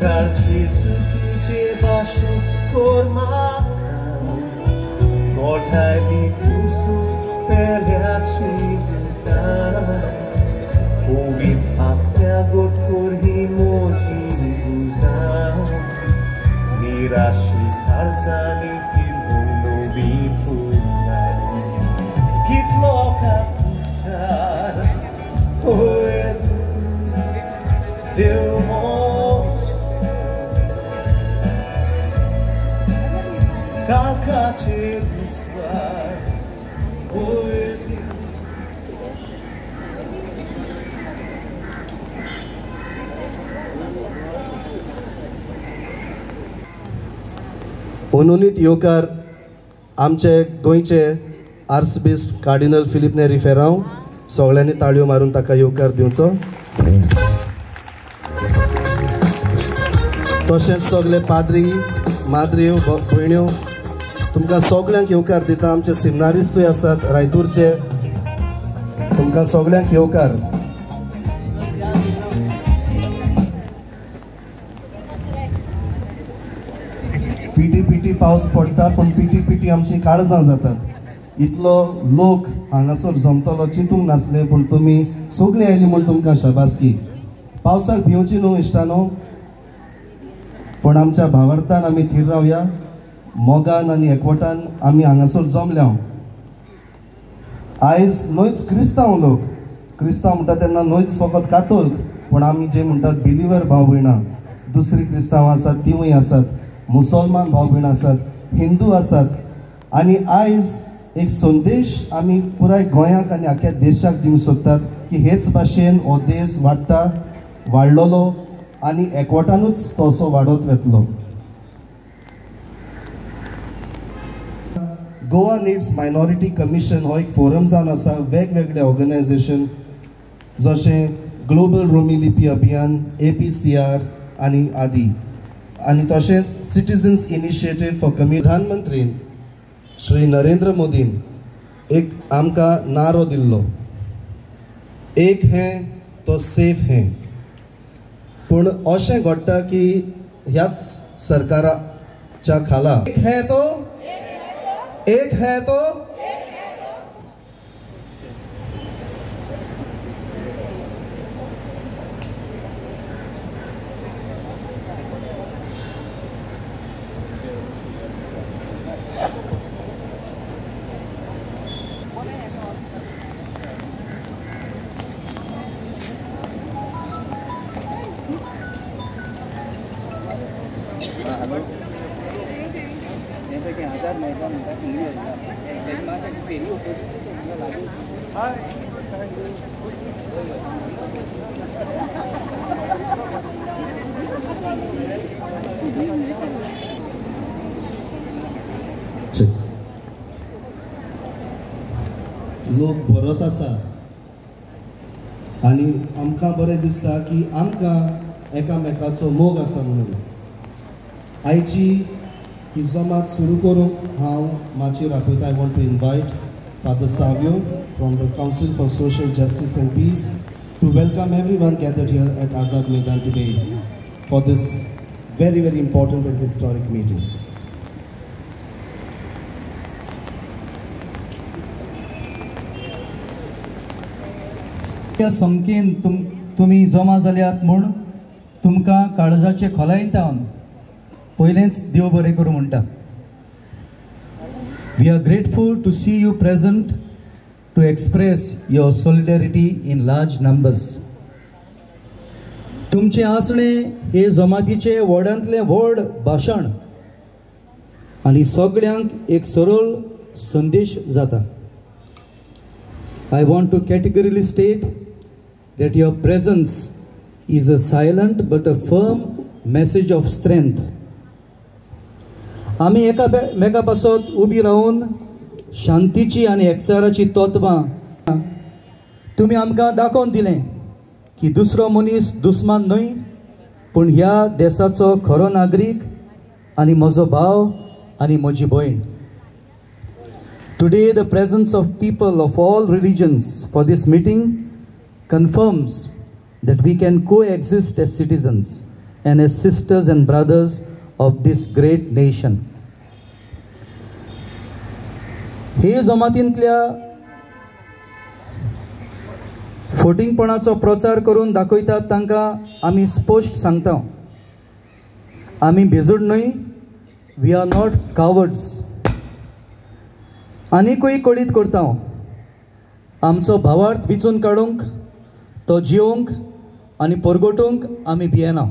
Garci zukicie baszu kormaka Godhali kusu peryaci gita Ubi apnya got korhi moji guza Mirashi tarzani kirbono bifulari Kitloka kusar Oedu Deu Kalkacie guslar Oedu मनोनीत येवकार आमचे गोंयचे archbishop cardinal Philip नेरी फेरांव सगळ्यांनी ताळयो मारून ताका येवकार दिवचो तशेंच सगळे पाद्री माद्र्यो भयण्यो तुमकां सगळ्यांक येवकार दिता आमचे सिमनारिस्तूय आसात रायतूरचे तुमकां सगळ्यांक येवकार पिटी पावस पडटा पण पिटी आमची काळजां जातात इतलो लोक हांगासर जमतलो चिंतूंक नासले पण तुमी सगळीं आयली म्हूण तुमकां शाबासकी पावसाक भिवची न्हू इश्टानो पण आमच्या भावार्थान आमी थीर रावया मोगान आनी एकवटान आमी हांगासर जमल्या आयज न्हयच क्रिस्तांव म्हणटा तेन्ना न्हयच फकत कातोलीक पण आमी जे म्हणटात बिलिवर भाव भयणां दुसरी क्रिस्तांवां आसात तिवूय आसात मुसलमान भाव भयण आसात हिंदू आसात आनी आयज एक संदेश आमी पुराय गोंयाक आनी आख्या देशाक दिवंक सोदतात की हेच भाशेन हो देश वाडलोलो आनी एकवटानूच तो असो वाडत वतलो गोवा नीड्स मायनॉरिटी कमिशन हो एक फोरम जावन आसा वेगवेगळे ऑर्गनायझेशन जशें ग्लोबल रोमी लिपी अभियान APCR आनी आदी आनी तशेंच सिटीजन्स इनिशिएटीव फॉर प्रधानमंत्रीन श्री नरेंद्र मोदीन एक आमकां नारो दिल्लो एक हें तो सेफ हें पूण अशें घडटा की ह्याच सरकाराच्या खाला एक है तो लोक बरत आसा आनी आमकां बरें दिसता की आमकां एकामेकाचो मोग आसा म्हणून आयची ही जमात सुरू करूंक हांव माचयेर आपयता I want to invite father Savio from the council for social justice and peace to welcome everyone gathered here at Azad Maidan today for this very important and historic meeting. त्या संख्येन तुमी जमा जाल्यात म्हूण तुमकां काळजाचे खोलायेंतावन पयलेंच देव बरें करूं म्हणटा. We are grateful to see you present to express your solidarity in large numbers. तुमचे आसणे हे जमातीचे व्हडांतले व्हड भाशण आनी सगळ्यांक एक सरळ संदेश जाता. I want to categorically state that your presence is a silent but a firm message of strength. आमी एकामेका पासत उबी रावन शांतीची आनी एकचाराची तत्वां तुमी आमकां दाखोवन दिलें की दुसरो मनीस दुस्मान न्हय पूण ह्या देशाचो खरो नागरीक आनी म्हजो भाव आनी म्हजी भयण. Today the presence of people of all religions for this meeting confirms that we can coexist as citizens and as sisters and brothers of this great nation. हे जमातींतल्या फटिंगपणाचो प्रचार करून दाखयतात तांकां आमी स्पश्ट सांगता, आमी भिजूड न्हय, वी आर नॉट कावर्ड्स. आनीकूय कळीत करता, आमचो भावार्थ विचून काडूंक, तो जिवंक आनी परगटूंक आमी भियेना.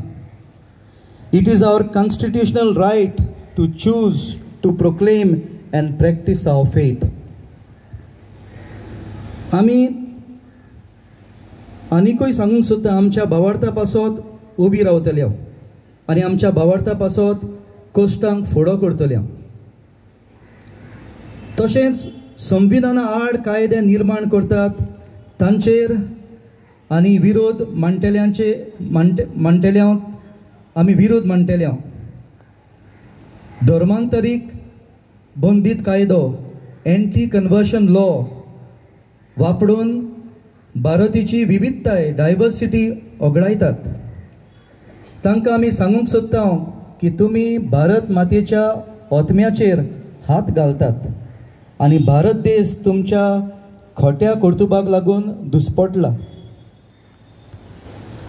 It is our constitutional right to choose to proclaim and practice our faith. आमी आनीकूय सांगूंक सोदता, आमच्या भावार्था पासत उबी रावतल्या आनी आमच्या भावार्था पासत कश्टांक फुडो करतल्या. तशेंच संविधाना आड कायदे निर्माण करतात तांचेर आनी विरोध मांडटेल्यांक आमी विरोध मांडटेल्या. धर्मांतरीक बंदीत कायदो एंटी कन्वर्शन लॉ वापरून भारतीची विविधताय डायवर्सिटी ओगडायतात. तांकां आमी सांगूंक सोदता की तुमी भारत मातेच्या ओतम्याचेर हात घालतात आनी भारत देश तुमच्या खोट्या कर्तुबाक लागून दुस्पटला.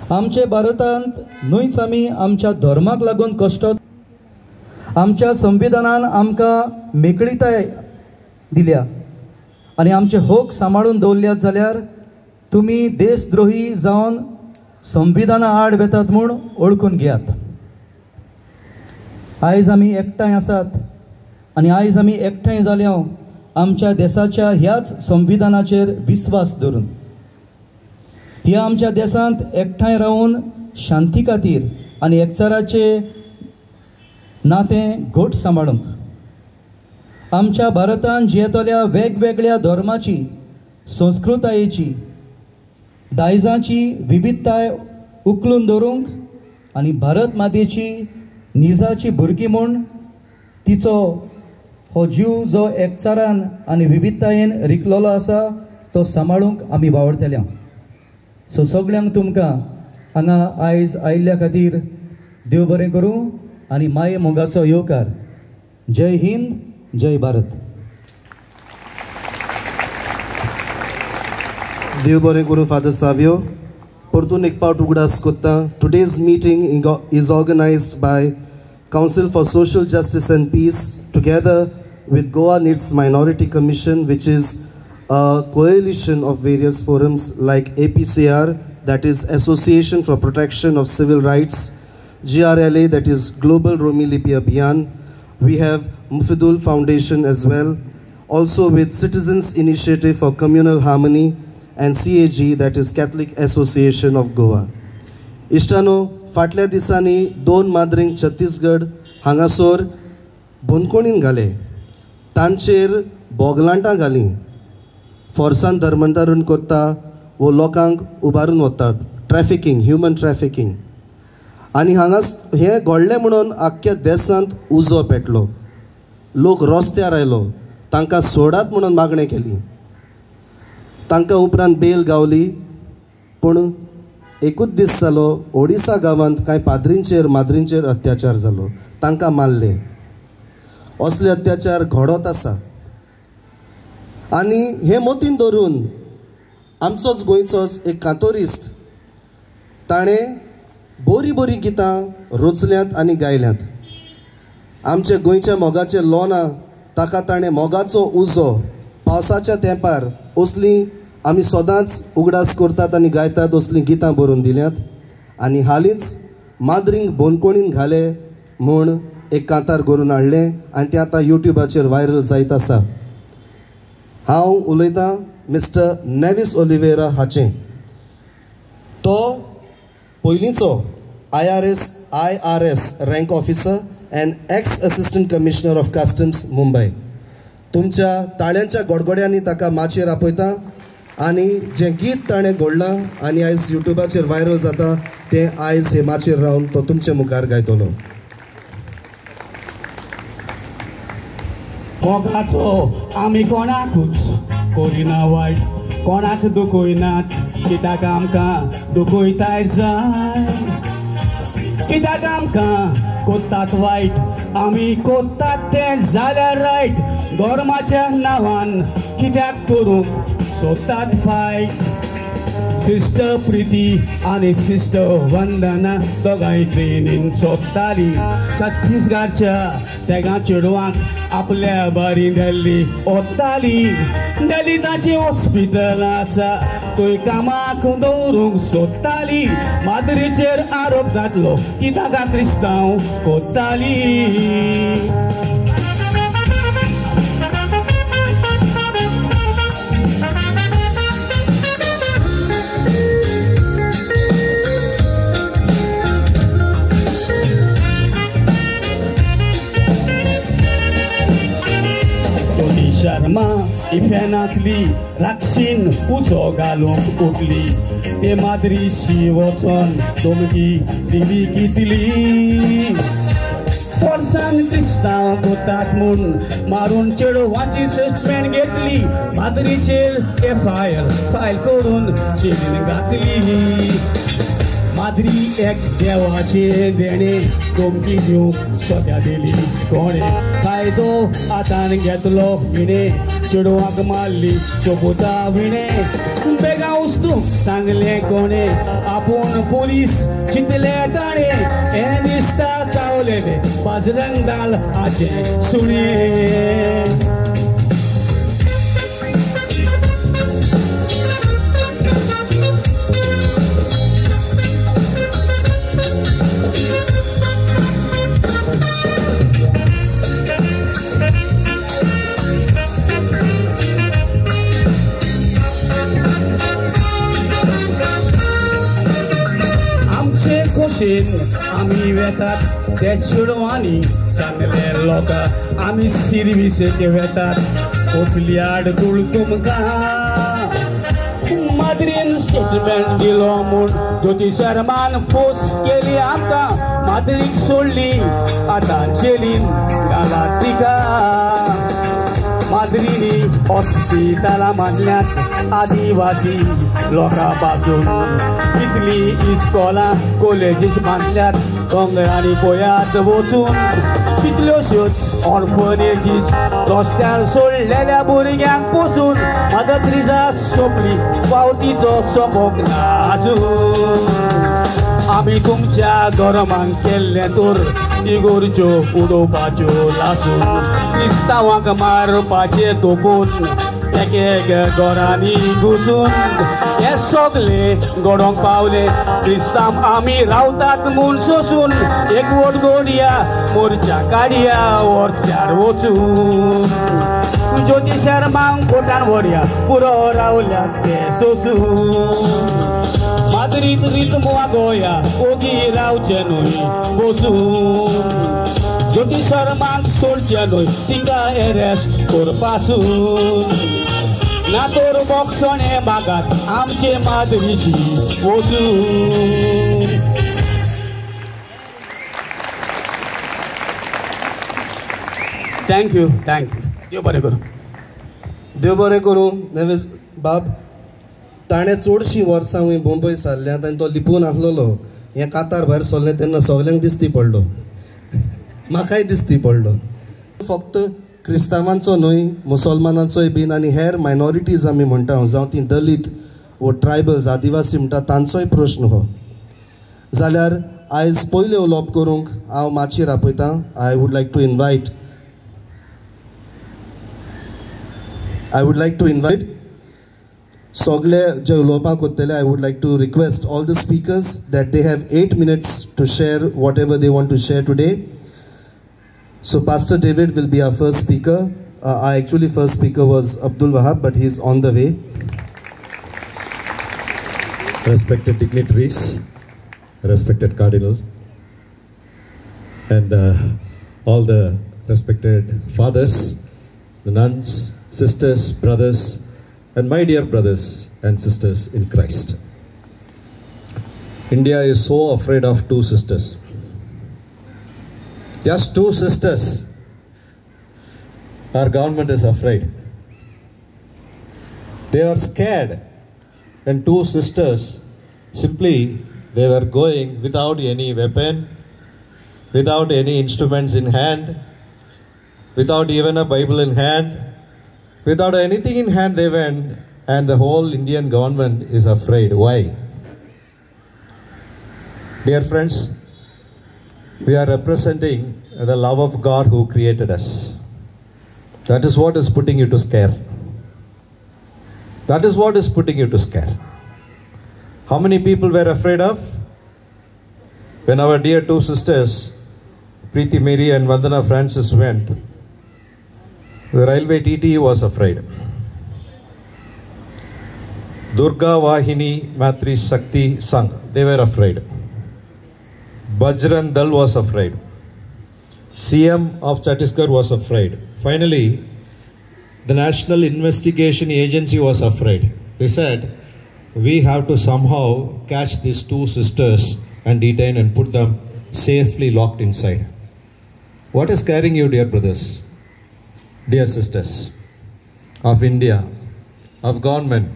आमचे भारतांत न्हयच आमी आमच्या धर्माक लागून कश्ट, आमच्या संविधानान आमकां मेकळीताय दिल्या आनी आमचे हक सांबाळून दवरल्यात, जाल्यार तुमी देशद्रोही जावन संविधाना आड वेतात म्हूण ओळखून घेयात. आयज आमी एकठांय आसात आनी आयज आमी एकठांय जाल्या आमच्या देशाच्या ह्याच संविधानाचेर विस्वास धरून. ह्या आमच्या देशांत एकठांय रावन शांती खातीर आनी एकचाराचे नातें घट सांबाळूंक, आमच्या भारतांत जियेतल्या वेगवेगळ्या धर्माची, संस्कृतायेची, दायजांची विविधताय उखलून दवरूंक आनी भारत मातेची निजाची भुरगीं म्हूण तिचो हो जीव जो एकचारान आनी विविधतायेन रिकलोलो आसा तो सांबाळूंक आमी वावरतल्या. सो सगळ्यांक तुमकां हांगा आयज आयिल्ल्या खातीर देव बरें करूं आनी माये मोगाचो येवकार. जय हिंद, जय भारत. देव बरें करूं फादर सावियो. परतून एक पावट उगडास कोत्ता. Today's meeting is organized by Council for Social Justice and Peace together with Goa Needs Minority Commission, which is a coalition of various forums like APCR, that is Association for Protection of Civil Rights, GRLA, that is Global Romi Lipi Abhiyan. We have Mufidul Foundation as well, also with Citizens Initiative for Communal Harmony, and CAG, that is Catholic Association of Goa. Ishtano, फाटल्या दिसांनी 2 माद्रींक छत्तीसगड हांगासर बोनकोणीन घाले, तांचेर बोगलांटां घालीं, फोर्सान धर्मांतरण करता वो लोकांक उबारून वतात, ट्रॅफिकींग, ह्युमन ट्रॅफिकींग. आनी हांगा हें घडलें म्हणून आख्ख्या देशांत उजो पेटलो, लोक रस्त्यार आयलो, तांकां सोडात म्हणून मागणी केली. तांकां उपरांत बेल गावली. पूण एकूच दीस जालो ओडिसा गांवांत कांय पाद्रींचेर माद्रींचेर अत्याचार जालो, तांकां मारले. असले अत्याचार घडत आसा आनी हे मोतीन धरून आमचोच गोंयचोच एक कांतोरिस्त ताणें बरी बरी गितां रचल्यांत आनी गायल्यांत. आमचे गोंयच्या मोगाचें लोना, ताका ताणें मोगाचो उजो पावसाच्या तेंपार असली आमी सदांच उगडास करतात आनी गायतात असलीं गितां बरोवन दिल्यांत. आनी हालींच माद्रींक बोनकोणीन घाले म्हूण एक कांतार करून हाडलें आनी तें आतां युट्यूबाचेर व्हायरल जायत आसा. हांव उलयतां मिस्टर नेविस ओलिवेरा हाचें. तो पयलींचो IRS rank officer and x assistant commissioner of customs Mumbai. तुमच्या ताळ्यांच्या गडगड्यांनी ताका माचयेर आपयता आनी जें गीत ताणें घडलां आनी आयज युट्यूबाचेर व्हायरल जाता तें आयज हे माचयेर रावन तो तुमचे मुखार गायतलो. मोगाचो आमी कोणाकूच करिना वायट, कोणाक दुखयनात कित्याक आमकां दुखयताय जाय. कित्याक आमकां कोत्तात वायट आमी कोत्तात तें जाल्यार रायट धर्माच्या नांवान कित्याक करूंक सोदतात फायट सिस्टर प्रिती आनी सिस्टर वंदना दोगांय ट्रेनीन सोदताली छत्तीसगडच्या तेगा चेडवांक आपल्या बारी दिल्ली ओत्ताली दलिताचें हॉस्पिटल आसा थंय कामाक दवरूंक सोदताली माद्रीचेर आरोप जातलो की ताका क्रिस्तांव कोत्ताली शर्मा इफेनांतली राक्षीन उजो घालूंक उठली ते माद्रीशी वचोन दोमगी दिवी कितली वर्सान क्रिस्तांव कोतात म्हूण मारून चेडवाची स्टेटमेंट घेतली माद्रीचेर FIR फायल करून जेलीन घातली माद्री एक देवाचे देणे दोमगी दिवंक सोद्या दिली कोणे फायदो हातान घेतलो हिणे चेडवाक मारली सोबता विणे बेगा वस्तू सांगले कोणे आपूण पुलीस चिंतले ताणे हे दिसता चावलेले बाजरंग दाल हाचे सुणे आमी वेतात ते चेडवांनी सांगले लोकां आमी सिर्विसेचे वेतात कसली आडकूळ तुमकां माद्रीन स्टेटमेंट दिलो म्हूण ज्योती शर्मान फोर्स केली आमकां माद्रीक सोडली आतां जेलीन घालात तिका माद्रीनी हॉस्पिटला मांडल्यात आदिवासी लोकां बाजून कितली इस्कॉलां कॉलेजीस बांदल्यात दोंगरांनी गोंयांत वचून कितल्योश्योच ऑर्फनेजीस रस्त्यार सोडलेल्या भुरग्यांक पोसून मदतरिजा सोंपली पावटीचो सोंपोंक ना आजून आमी तुमच्या गोरमांक केल्ले तर तिगोरच्यो उडोवपाच्यो लासून क्रिस्तांवांक मारपाचे तोपून एक एक घरांनी घुसून हे सगळे घडोवंक पावले क्रिस्तांव आमी रावतात म्हूण सोसून एकवट घडया मोर्चा काडया वरच्यार वचून ज्योती शर्मांक कोर्टान व्हरया पुरो रावल्यात ते सोसून माद्रीत रितम वागोया ओगी रावचे न्हय बसून ज्योती शर्मांक सोडचे न्हय तिका एरेस्ट करपासून ना तर बोक्षणे भागात आमचे माद्रीची वचून थँक्यू देव बरें करूं देव बरें करूं नेवेज बाब ताणें चडशीं वर्सां वय मुंबय सारल्यांत आनी तो लिपून आसलेलो हें कातार भायर सरलें तेन्ना सगल्यांक दिसती पडलो म्हाकाय दिसती पडलो फक्त क्रिस्तांवांचो न्हय मुसलमानांचोय बीन आनी हेर मायनॉरिटीज आमी म्हणटा जावं ती दलीत वो ट्रायबल्स आदिवासी म्हणटा तांचोय प्रश्न हो जाल्यार आयज पयलें उलोवप करूंक हांव माचयेर आपयतां I would like to invite सगळे जे उलोवपाक वतले I would like to request all the speakers that they have 8 minutes to share whatever they want to share today. So Pastor David will be our first speaker. Our actually first speaker was Abdul Wahab, but he's on the way. Respected dignitaries, respected cardinal, and all the respected fathers, the nuns, sisters, brothers, and my dear brothers and sisters in Christ. India is so afraid of two sisters. Just two sisters. Our government is afraid. They are scared. And two sisters, simply they were going without any weapon, without any instruments in hand, without even a Bible in hand, without anything in hand they went, and the whole Indian government is afraid. Why? Dear friends, we are representing the love of God who created us. That is what is putting you to scare. That is what is putting you to scare. How many people were afraid of? When our dear two sisters, Preeti Mary and Vandana Francis went, the railway TT was afraid. Durga Vahini Matri Shakti Sangh, they were afraid. Bajrang Dal was afraid. CM of Chhattisgarh was afraid. Finally, the National Investigation Agency was afraid. They said, we have to somehow catch these two sisters and detain and put them safely locked inside. What is scaring you, dear brothers, dear sisters of India, of government,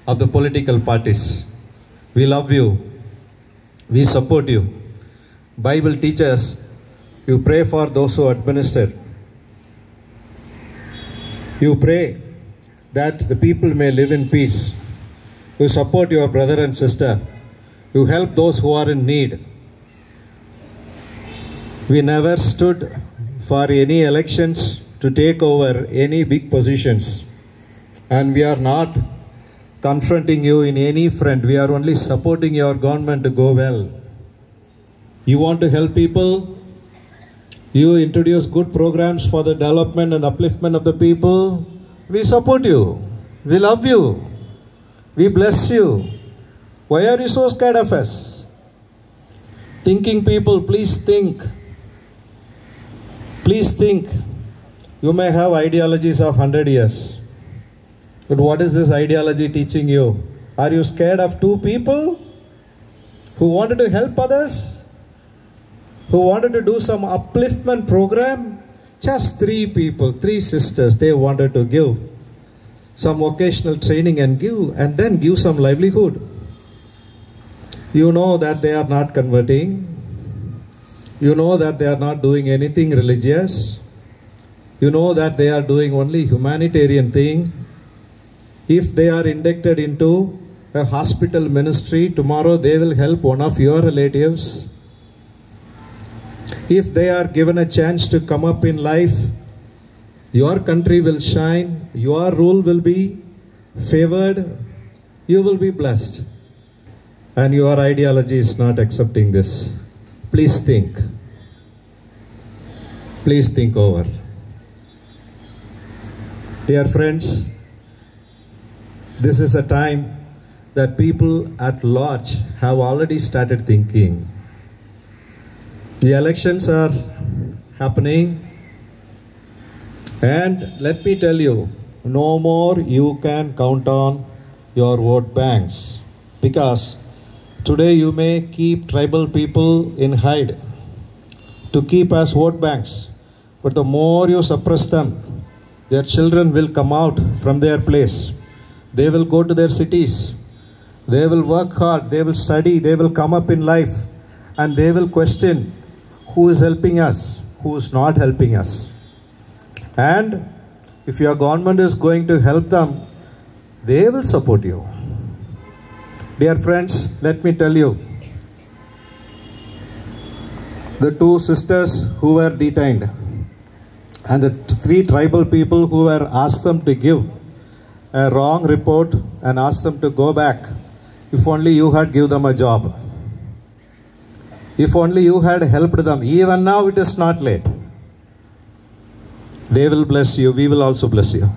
of the political parties? We love you. We support you. Bible teaches you pray for those who administer. You pray that the people may live in peace. You support your brother and sister. You help those who are in need. We never stood for any elections to take over any big positions. And we are not confronting you in any front. We are only supporting your government to go well. You want to help people? You introduce good programs for the development and upliftment of the people. We support you. We love you. We bless you. Why are you so scared of us? Thinking people, please think. Please think. You may have ideologies of 100 years. But what is this ideology teaching you? Are you scared of two people who wanted to help others? Who wanted to do some upliftment program? Just three people, three sisters, they wanted to give some vocational training and then give some livelihood. You know that they are not converting. You know that they are not doing anything religious. You know that they are doing only humanitarian thing. If they are inducted into a hospital ministry, tomorrow they will help one of your relatives. If they are given a chance to come up in life, your country will shine, your rule will be favored, you will be blessed. And your ideology is not accepting this. Please think. Please think over. Dear friends, this is a time that people at large have already started thinking. The elections are happening, and let me tell you, no more you can count on your vote banks, because today you may keep tribal people in hide to keep as vote banks, but the more you suppress them, their children will come out from their place. They will go to their cities. They will work hard. They will study. They will come up in life, and they will question who is helping us, who is not helping us. And if your government is going to help them, they will support you. Dear friends, let me tell you, the two sisters who were detained and the three tribal people who were asked them to give a wrong report and asked them to go back, if only you had given them a job. If only you had helped them. Even now it is not late. They will bless you. We will also bless you.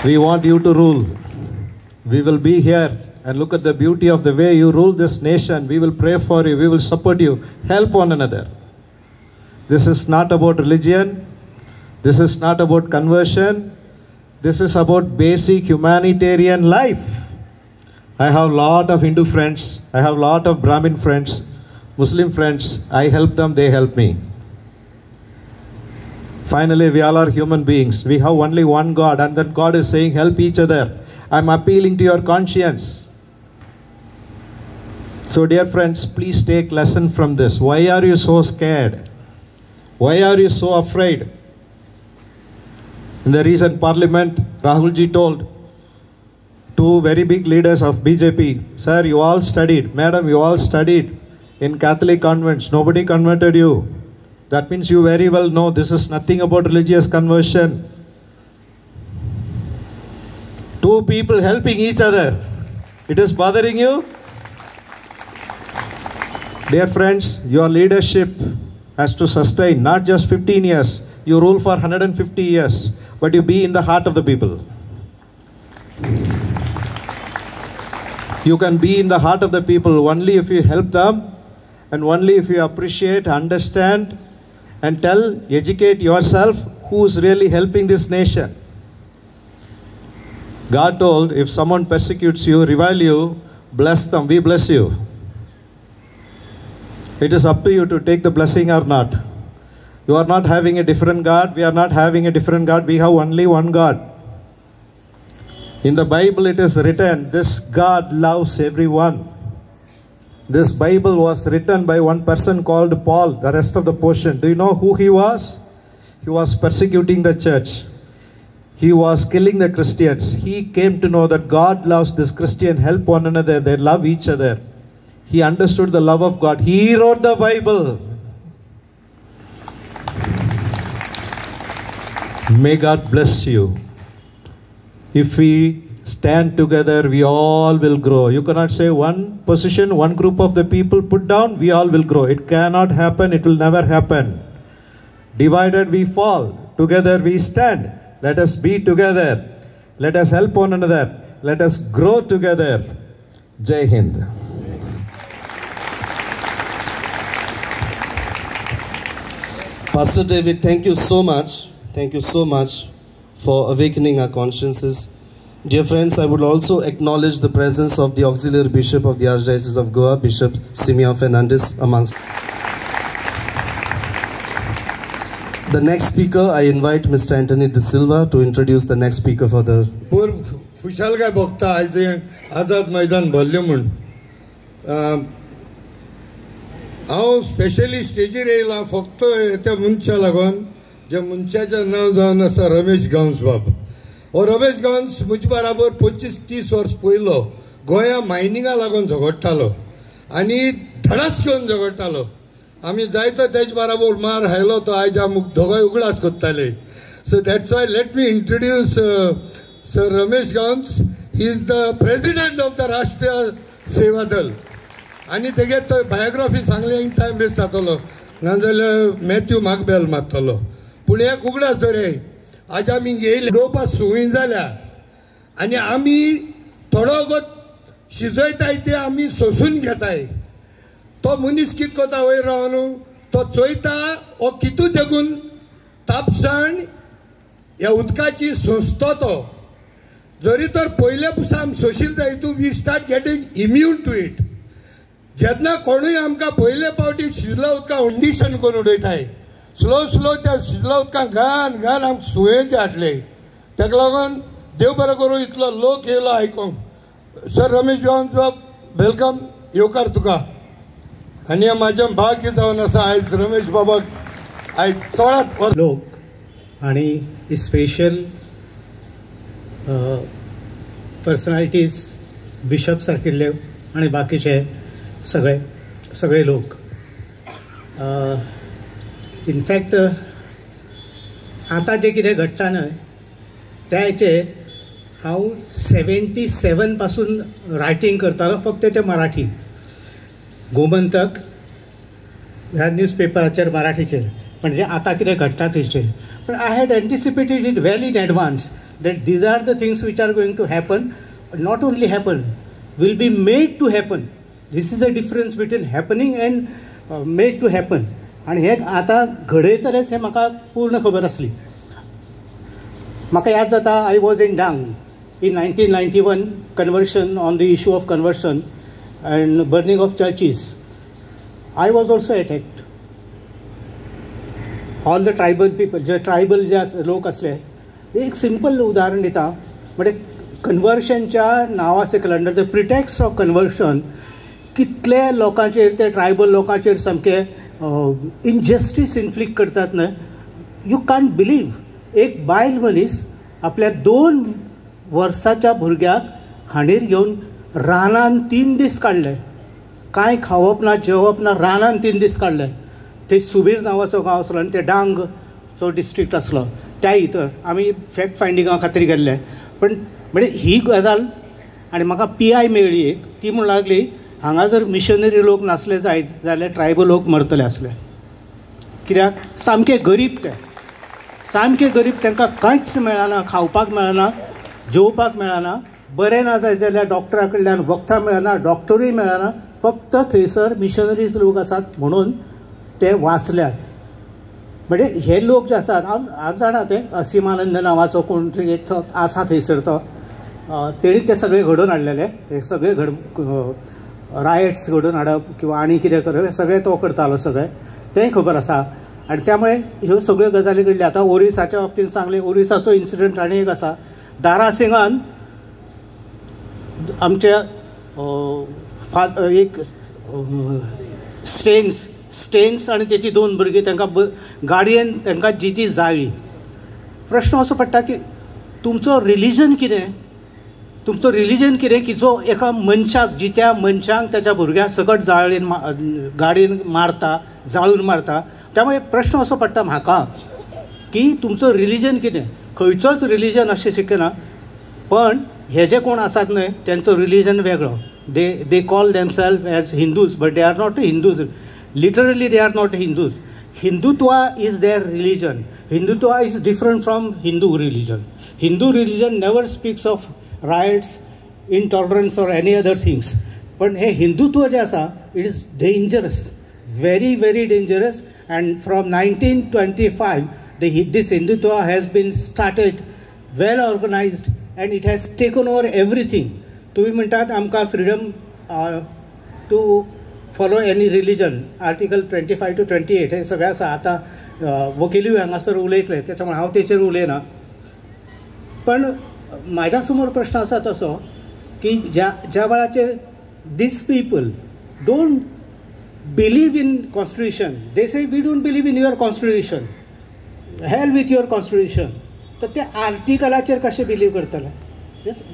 We want you to rule. We will be here and look at the beauty of the way you rule this nation. We will pray for you. We will support you. Help one another. This is not about religion. This is not about conversion. This is about basic humanitarian life. I have a lot of Hindu friends. I have a lot of Brahmin friends, Muslim friends. I help them, they help me. Finally, we all are human beings. We have only one God, and that God is saying, help each other. I'm appealing to your conscience. So dear friends, please take lesson from this. Why are you so scared? Why are you so afraid? In the recent parliament, Rahul ji told two very big leaders of BJP, sir, you all studied, madam, you all studied in Catholic convents, nobody converted you. That means you very well know this is nothing about religious conversion. Two people helping each other. It is bothering you? Dear friends, your leadership has to sustain not just 15 years. You rule for 150 years, but you be in the heart of the people. You can be in the heart of the people only if you help them, and only if you appreciate, understand, and tell, educate yourself who is really helping this nation. God told, if someone persecutes you, revile you, bless them, we bless you. It is up to you to take the blessing or not. You are not having a different God, we are not having a different God, we have only one God. In the Bible it is written, this God loves everyone. This Bible was written by one person called Paul, the rest of the portion. Do you know who he was? He was persecuting the church. He was killing the Christians. He came to know that God loves this Christian, help one another, they love each other. He understood the love of God. He wrote the Bible. May God bless you. If we stand together, we all will grow. You cannot say one position, one group of the people put down, we all will grow. It cannot happen. It will never happen. Divided we fall. Together we stand. Let us be together. Let us help one another. Let us grow together. Jai Hind. Pastor David, thank you so much. Thank you so much for awakening our consciences. Dear friends, I would also acknowledge the presence of the Auxiliary Bishop of the Archdiocese of Goa, Bishop Simeon Fernandez amongst. The next speaker, I invite Mr. Anthony De Silva to introduce the next speaker for the... Khushal काय बघता आज आझाद मैदान भरले म्हण हांव specially स्टेजीर येयला फक्त त्या मनशा लागून ज्या मनशाचें नांव जावन आसा रमेश गांवस बाब. हो रमेश गांवस म्हजे बराबर 25-30 वर्स पयलो गोंया मायनिंगा लागून झगडटालो आनी धडास घेवन झगडटालो. आमी जायतो तेजे बराबर मार हायलो तो आयज आमकां दोगांय उगडास करताले. So that's why let me introduce Sir Ramesh Gans. He is the president of the Rashtriya Seva Dal. आणि तेगे तो बायोग्राफी सांगले टाइम वेस्ट जातलो नाजाल्यार मॅथ्यू मार्कबेल मारतलो. पूण एक उगडास धरे आज आमी येयले उडोवपाक सुवीं जाल्या आनी आमी थोडो वगत शिजयताय ते आमी सोसून घेताय. तो मनीस कितें करता वयर रावन तो चोयता हो कितू देगून तापसाण ह्या उदकाची सोंसतो तो. जरी तर पयले पुसा आमी सोशील जाय तू we start getting immune to it. जेन्ना कोणूय आमकां पयले फावटी शिजला उदका कंडिशन करून उडयताय स्लो त्या शिजला उदकां घान घान आमकां सुयेचे हाडले. ताका लागून देव बरो करूं इतलो लोक येयलो आयकोंक. सर रमेश गांवस बाब वेलकम येवकार तुका. आनी म्हाजें भाग्य जावन आसा आयज रमेश बाबाक आयज 16 वर्स लोक आणि स्पेशल पर्सनॅलिटीज बिशप सारकिल्ले आणि बाकीचे सगळे लोक. इनफॅक्ट आता जे कितें घडटा न्हय त्याचेर हांव 77 पासून रायटींग करतालो फक्त ते मराठी. गोमंतक ह्या न्यूजपेपराचेर मराठीचेर म्हणजे आता कितें घडटा तेचेर. पण I had anticipated it well in advance that these are the things which are going to happen, not only happen, will be made to happen. This is a difference between happening and made to happen. आणि हे आता घडयतलेच हे म्हाका पूर्ण खबर आसली. म्हाका याद जाता I was in Dang in 1991 conversion on the issue of conversion and burning of churches. I was also attacked. All the tribal people जे लोक असले. एक सिंपल उदाहरण दिता म्हणजे कन्वर्शनच्या नांवा सकयल under the pretext of conversion कितले लोकांचेर ते ट्रायबल लोकांचेर सामके इनजस्टीस इन्फ्लिक्ट करतात न्हय. यू कांट बिलीव एक बायल मनीस आपल्या 2 वर्साच्या भुरग्याक हांडीर घेवन रानान 3 दीस काडले. कांय खावप ना जेवप ना, रानान 3 दीस काडले. ते सुबीर नांवाचो गांव आसलो आनी ते डांगचो डिस्ट्रिक्ट आसलो. त्या भितर आमी फॅक्ट फायंडिंगा खातीर गेल्ले. पण म्हणजे ही गजाल आनी म्हाका PI मेळ्ळी एक. ती म्हणून लागली हांगा जर मिशनरी लोक नासले जायत जाल्यार ट्रायबल लोक मरतले आसले. कित्याक सामके गरीब ते, सामके गरीब. तांकां कांयच मेळना, खावपाक मेळना, जेवपाक मेळना. बरें ना जायत जाल्यार डॉक्टरा कडल्यान वखदां मेळना, डॉक्टरूय मेळना. फक्त थंयसर मिशनरीज लोक आसात म्हणून ते वाचल्यात. म्हणजे हे लोक जे आसात, हांव जाणा ते असीमानंद नांवाचो कोण तरी एक आसा थंयसर, तो तेणी ते सगळे घडोवन हाडलेले. हे सगळे रायट्स घडोवन हाडप किंवा आनी कितें करप, हे सगळें तो करतालो सगळें, तेंय खबर आसा. आनी त्यामुळे ह्यो सगळ्यो गजाली घडल्या. आतां ओरिसाच्या बाबतींत सांगलें, ओरिसाचो इन्सिडंट आनी एक आसा. दारासिंगान आमच्या एक स्टेन्स आनी तेची 2 भुरगीं तांकां गाडयेन तांकां जीती जाळी. प्रश्न असो पडटा की तुमचो रिलीजन कितें, तुमचो रिलीजन कितें की जो एका मनशाक, जित्या मनशाक त्याच्या भुरग्याक सकट जाळेन गाडयेन मारता, जाळून मारता. त्यामुळे प्रश्न असो पडटा म्हाका की तुमचो रिलीजन कितें. खंयचोच रिलीजन अशें शिकना, पण हे जे कोण आसात न्हय त्यांचो रिलीजन वेगळो. they call themselves as Hindus, but they are not Hindus. Literally they are not Hindus. Hindutva is their religion. Hindutva is different from Hindu religion. Hindu religion never speaks of riots, intolerance or any other things. But hey Hindutva जे आसा, it is dangerous, very very dangerous. And from 1925 this Hindutva has been started, well organized, and it has taken over everything. तुम्ही म्हणटात आमकां freedom to follow any religion, article 25 to 28 हे सगळें आसा. आतां वकिलूय हांगासर उलयतले, त्याच्यामुळे हांव तेचेर उलयना. पण म्हाज्या समोर प्रश्न आसा तसो की ज्या वेळाचेर these people don't believe in constitution, they say we don't believe in your constitution, hell with your constitution. तर ते आर्टिकलाचेर कशें बिलीव करतले?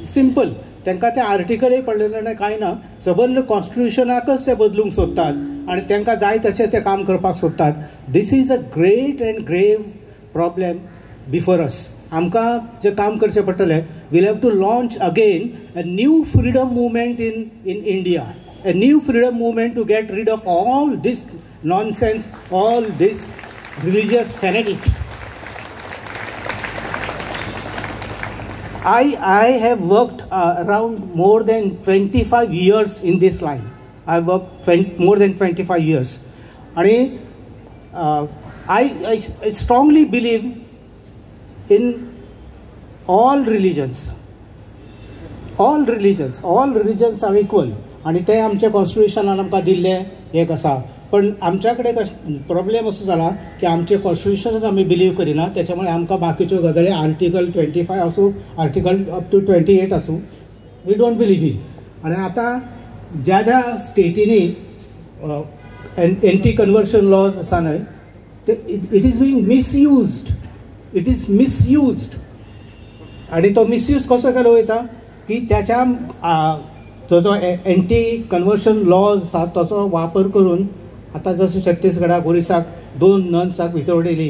सिंपल. तांकां ते आर्टिकलय पडलेले ना, कांय ना. सबंद कॉन्स्टिट्यूशनाकच ते बदलूंक सोदतात आनी तांकां जाय तशें ते काम करपाक सोदतात. This is a great and grave problem before us. आमकां जें काम करचें पडटलें, we'll have to launch again a new freedom movement in India, a new freedom movement to get rid of all this nonsense, all this religious fanatics. I have worked around more than 25 years in this line. I worked more than 25 years. And I strongly believe in all religions. All religions are equal. आणि ते आमच्या कॉन्स्टिट्यूशनान आमकां दिल्लें एक आसा. पण आमच्या कडेन प्रॉब्लेम असो जाला की आमचे कॉन्स्टिट्यूशनच आमी बिलीव करिना, त्याच्यामुळे आमकां बाकीच्यो गजाली आर्टिकल 25 आसूं, आर्टिकल अप टू 28 आसूं, वी डोंट बिलीव इन. आणि आतां ज्या ज्या स्टेटीनी एंटी कन्वर्शन लॉज आसा न्हय, ते it is being misused. It is misused. आणि तो मिसयूज कसो केलो वयता की त्याच्या तो जो एंटी कन्वर्शन लॉज आसा ताचो वापर करून आतां जसो छत्तीसगडाक, ओरिसाक 2 नन्साक भितर उडयली.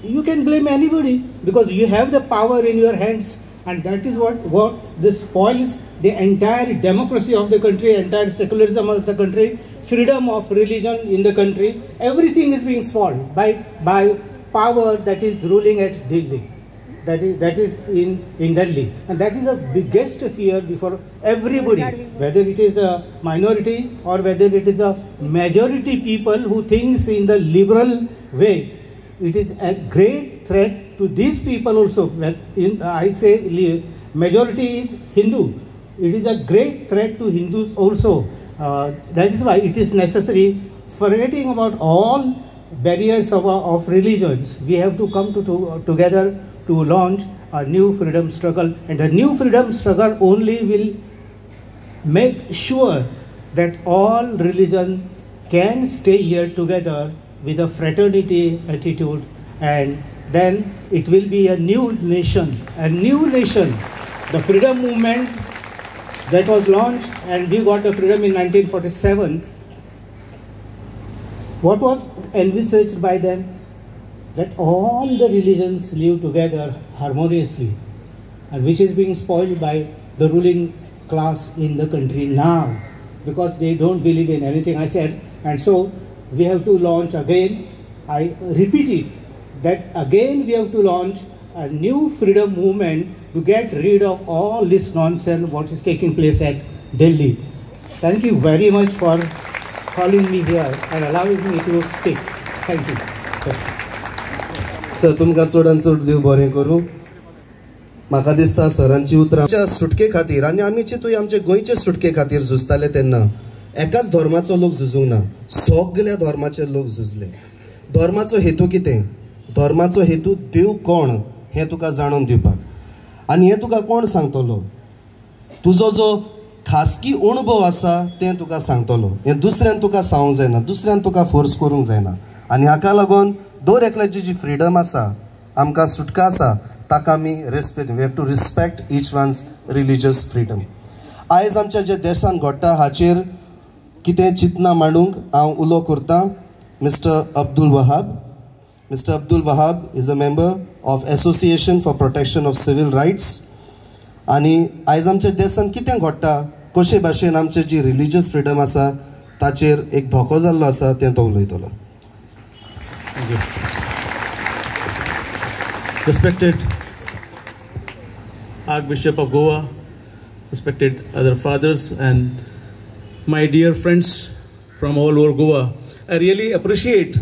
You can blame anybody because you have the power in your hands, and that is what this spoils the entire democracy of the country, entire secularism of the country, freedom of religion in the country. Everything is being spoiled by power that is ruling at Delhi. That is in Delhi, and that is the biggest fear before everybody, whether it is a minority or whether it is a majority people who thinks in the liberal way. It is a great threat to these people also. I say majority is Hindu. It is a great threat to Hindus also. That is why it is necessary, forgetting about all barriers of religions, we have to come together to launch a new freedom struggle. And a new freedom struggle only will make sure that all religion can stay here together with a fraternity attitude, and then it will be a new nation, The freedom movement that was launched, and we got the freedom in 1947. What was envisaged by them? That all the religions live together harmoniously, and which is being spoiled by the ruling class in the country now, because they don't believe in anything I said. And so we have to launch again, I repeat it, that again we have to launch a new freedom movement to get rid of all this nonsense what is taking place at Delhi. Thank you very much for calling me here and allowing me to speak. Thank you. Sir तुमकां चडान चड देव बरें करूं. म्हाका दिसता सरांची उतरां सुटके खातीर आनी आमी चिंतूय आमचे गोंयचे सुटके खातीर झुजताले तेन्ना एकाच धर्माचो लोक झुजूंक ना, सगळ्या धर्माचे लोक झुजले. धर्माचो हेतू कितें? धर्माचो हेतू देव कोण हें तुका जाणून दिवपाक. आनी हें तुका कोण सांगतलो? तुजो जो खासगी अणभव आसा तें तुका सांगतलो. हें दुसऱ्यान तुका सांगूंक जायना, दुसऱ्यान तुका फोर्स करूंक जायना. आनी हाका लागून दर एकल्याची जी फ्रिडम आसा, आमकां सुटका आसा, ताका आमी respect, we have to respect each one's religious freedom. आयज आमच्या जे देशान घडटा हाचेर कितें चिंतना मांडूंक हांव उलो करतां. Mister Abdul Wahab. Mr. Abdul Wahab is a member of Association for Protection of Civil Rights. आणि आयज आमच्या देशान कितें घडटा, कशे भाशेन आमचे जी रिलिजियस फ्रिडम आसा ताचेर एक धोको जाल्लो आसा तें तो उलयतलो. Respected Archbishop of Goa, respected other fathers, and my dear friends from all over Goa, I really appreciate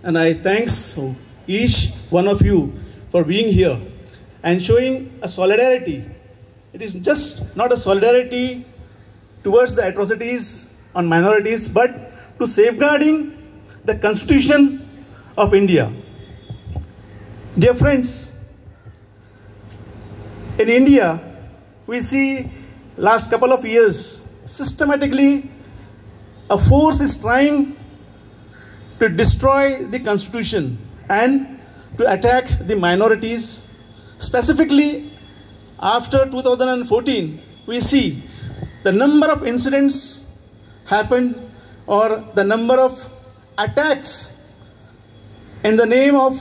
and I thanks each one of you for being here and showing a solidarity. It is just not a solidarity towards the atrocities on minorities, but to safeguarding the Constitution of India. Dear friends, in India, we see last couple of years systematically a force is trying to destroy the Constitution and to attack the minorities. Specifically, after 2014, we see the number of incidents happened, or the number of attacks in the name of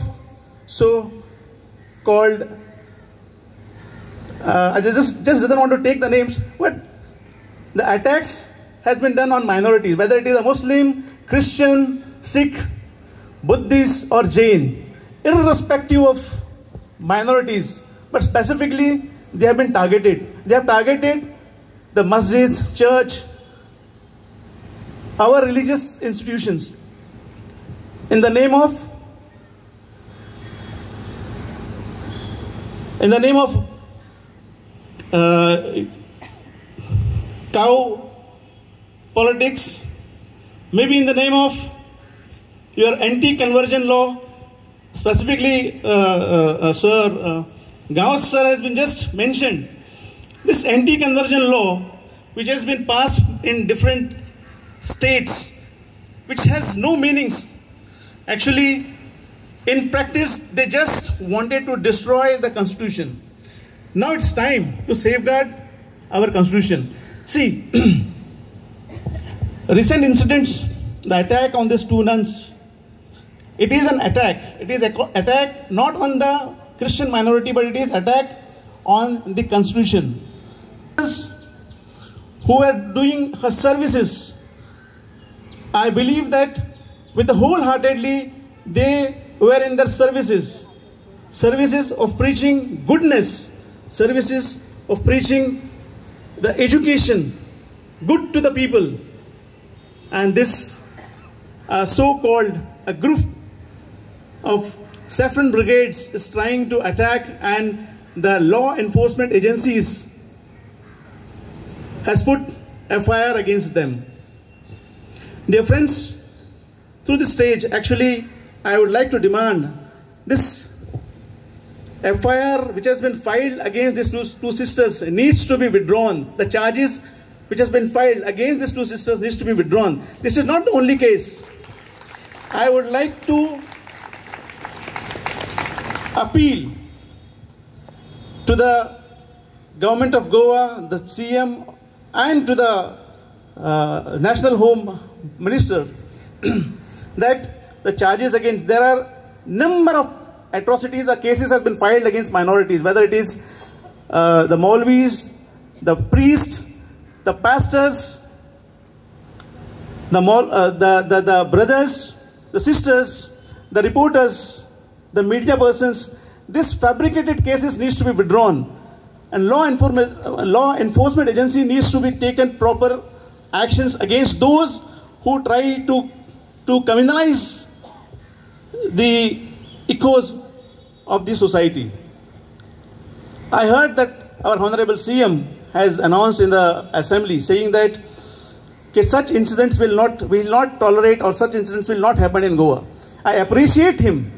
so-called, I just doesn't want to take the names, but the attacks has been done on minorities, whether it is a Muslim, Christian, Sikh, Buddhist or Jain, irrespective of minorities, but specifically they have been targeted. They have targeted the masjids, church, our religious institutions in the name of cow politics, maybe in the name of your anti-conversion law. Specifically, Gauss sir has been just mentioned. This anti-conversion law, which has been passed in different states, which has no meanings. Actually, in practice, they just wanted to destroy the Constitution. Now it's time to safeguard our Constitution. See, recent incidents, the attack on these two nuns, it is an attack. It is an attack not on the Christian minority, but it is attack on the Constitution. Who are doing her services, I believe that with the wholeheartedly they were in their services of preaching goodness, services of preaching the education, good to the people. And this so-called a group of saffron brigades is trying to attack, and the law enforcement agencies has put FIR against them. Dear friends, through this stage, actually, I would like to demand this FIR which has been filed against these two sisters needs to be withdrawn. The charges which has been filed against these two sisters needs to be withdrawn. This is not the only case. I would like to appeal to the government of Goa, the CM, and to the National Home Minister that the charges against, there are number of atrocities or cases has been filed against minorities, whether it is the Maulvis, the priests, the pastors, the brothers, the sisters, the reporters, the media persons. This fabricated cases needs to be withdrawn, and law enforcement agency needs to be taken proper actions against those who try to criminalize the echoes of the society. I heard that our Honorable CM has announced in the assembly saying that such incidents will not tolerate, or such incidents will not happen in Goa. I appreciate him.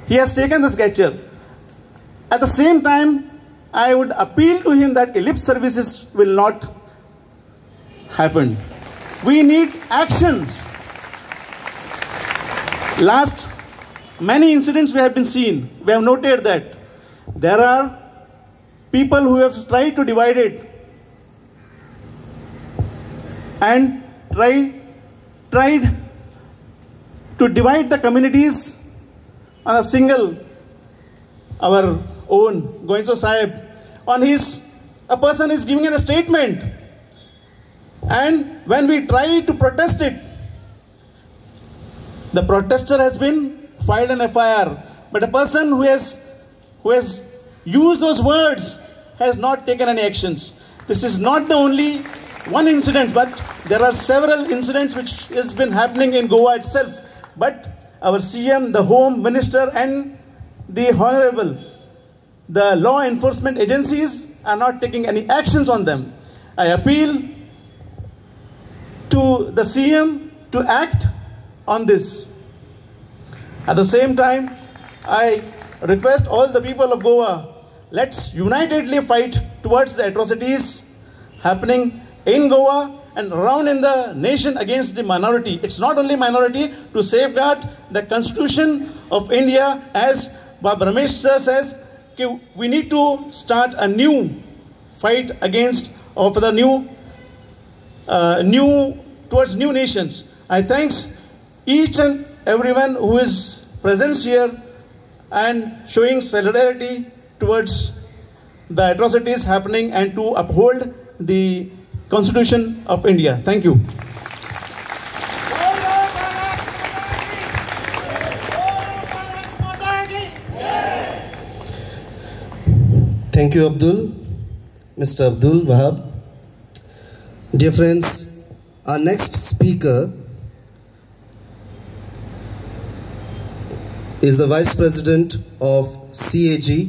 He has taken this gesture. At the same time, I would appeal to him that lip services will not happen. We need actions. Last many incidents we have been seen. We have noted that there are people who have tried to divide it and tried to divide the communities on a single, our own Goenzo Sahib, a person is giving a statement, and when we try to protest it, the protester has been filed an FIR, but a person who has used those words has not taken any actions. This is not the only one incident, but there are several incidents which has been happening in Goa itself. But our CM, the Home Minister, and the Honorable, the law enforcement agencies are not taking any actions on them. I appeal to the CM to act on this. At the same time, I request all the people of Goa, let's unitedly fight towards the atrocities happening in Goa and around in the nation against the minority. It's not only minority, to safeguard the Constitution of India, as Baba Ramesh sir says, we need to start a new fight against, or for the towards new nations. I thank each and everyone who is present here and showing solidarity towards the atrocities happening and to uphold the Constitution of India. Thank you. Thank you, Abdul. Mr. Abdul Wahab. Dear friends, our next speaker is the Vice President of CAG,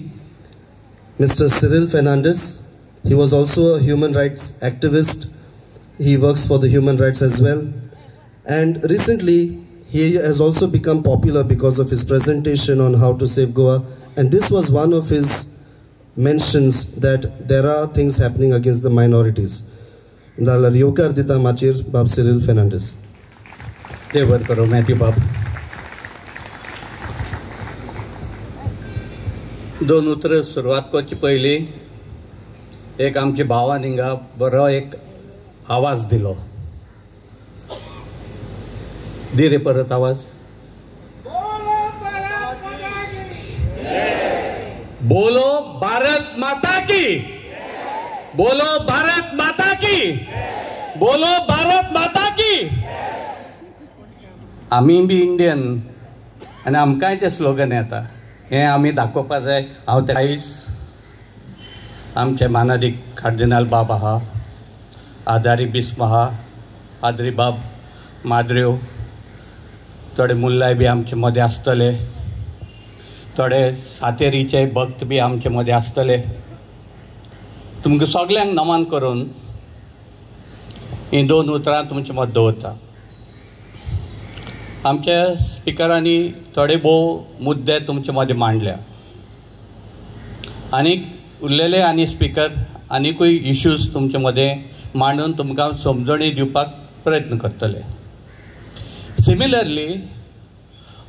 Mr. Cyril Fernandez. He was also a human rights activist. He works for the human rights as well. And recently, he has also become popular because of his presentation on how to save Goa. And this was one of his mentions, that there are things happening against the minorities. Dalar Yokar Dita Machir, Bab Cyril Fernandez. Devar Karo Matthew Bab. दोन उतर सुरवात करचे पयली एक आमच्या भावान हिंगा बरो एक आवाज दिलो. दी रे परत आवाज. बोलो भारत माता की, बोलो भारत माता की, बोलो भारत माता की. आम्ही बी इंडियन आणि आमकांय ते स्लोगन येता. हे आम्ही दाखोवपाक जाय. हांव ते आयज आमचे मानादीक कार्दिनाल बाब आहा, आदारी बिस्म आहा, आदरी बाब माद्रेव, थोडे मुल्लाय बी आमचे मदें आसतले, थोडे सातेरीचे भक्त बी आमचे मदें आसतले. तुमकां सगल्यांक नमन करून ही दोन उतरां तुमचे मदें दवरता. आमच्या स्पिकरांनी थोडे भोव मुद्दे तुमचे मदें मांडल्या. आनी उरलेले आनी स्पीकर आनीकूय इश्यूज तुमचे मदें मांडून तुमकां समजणी दिवपाक प्रयत्न करतले. सिमिलरली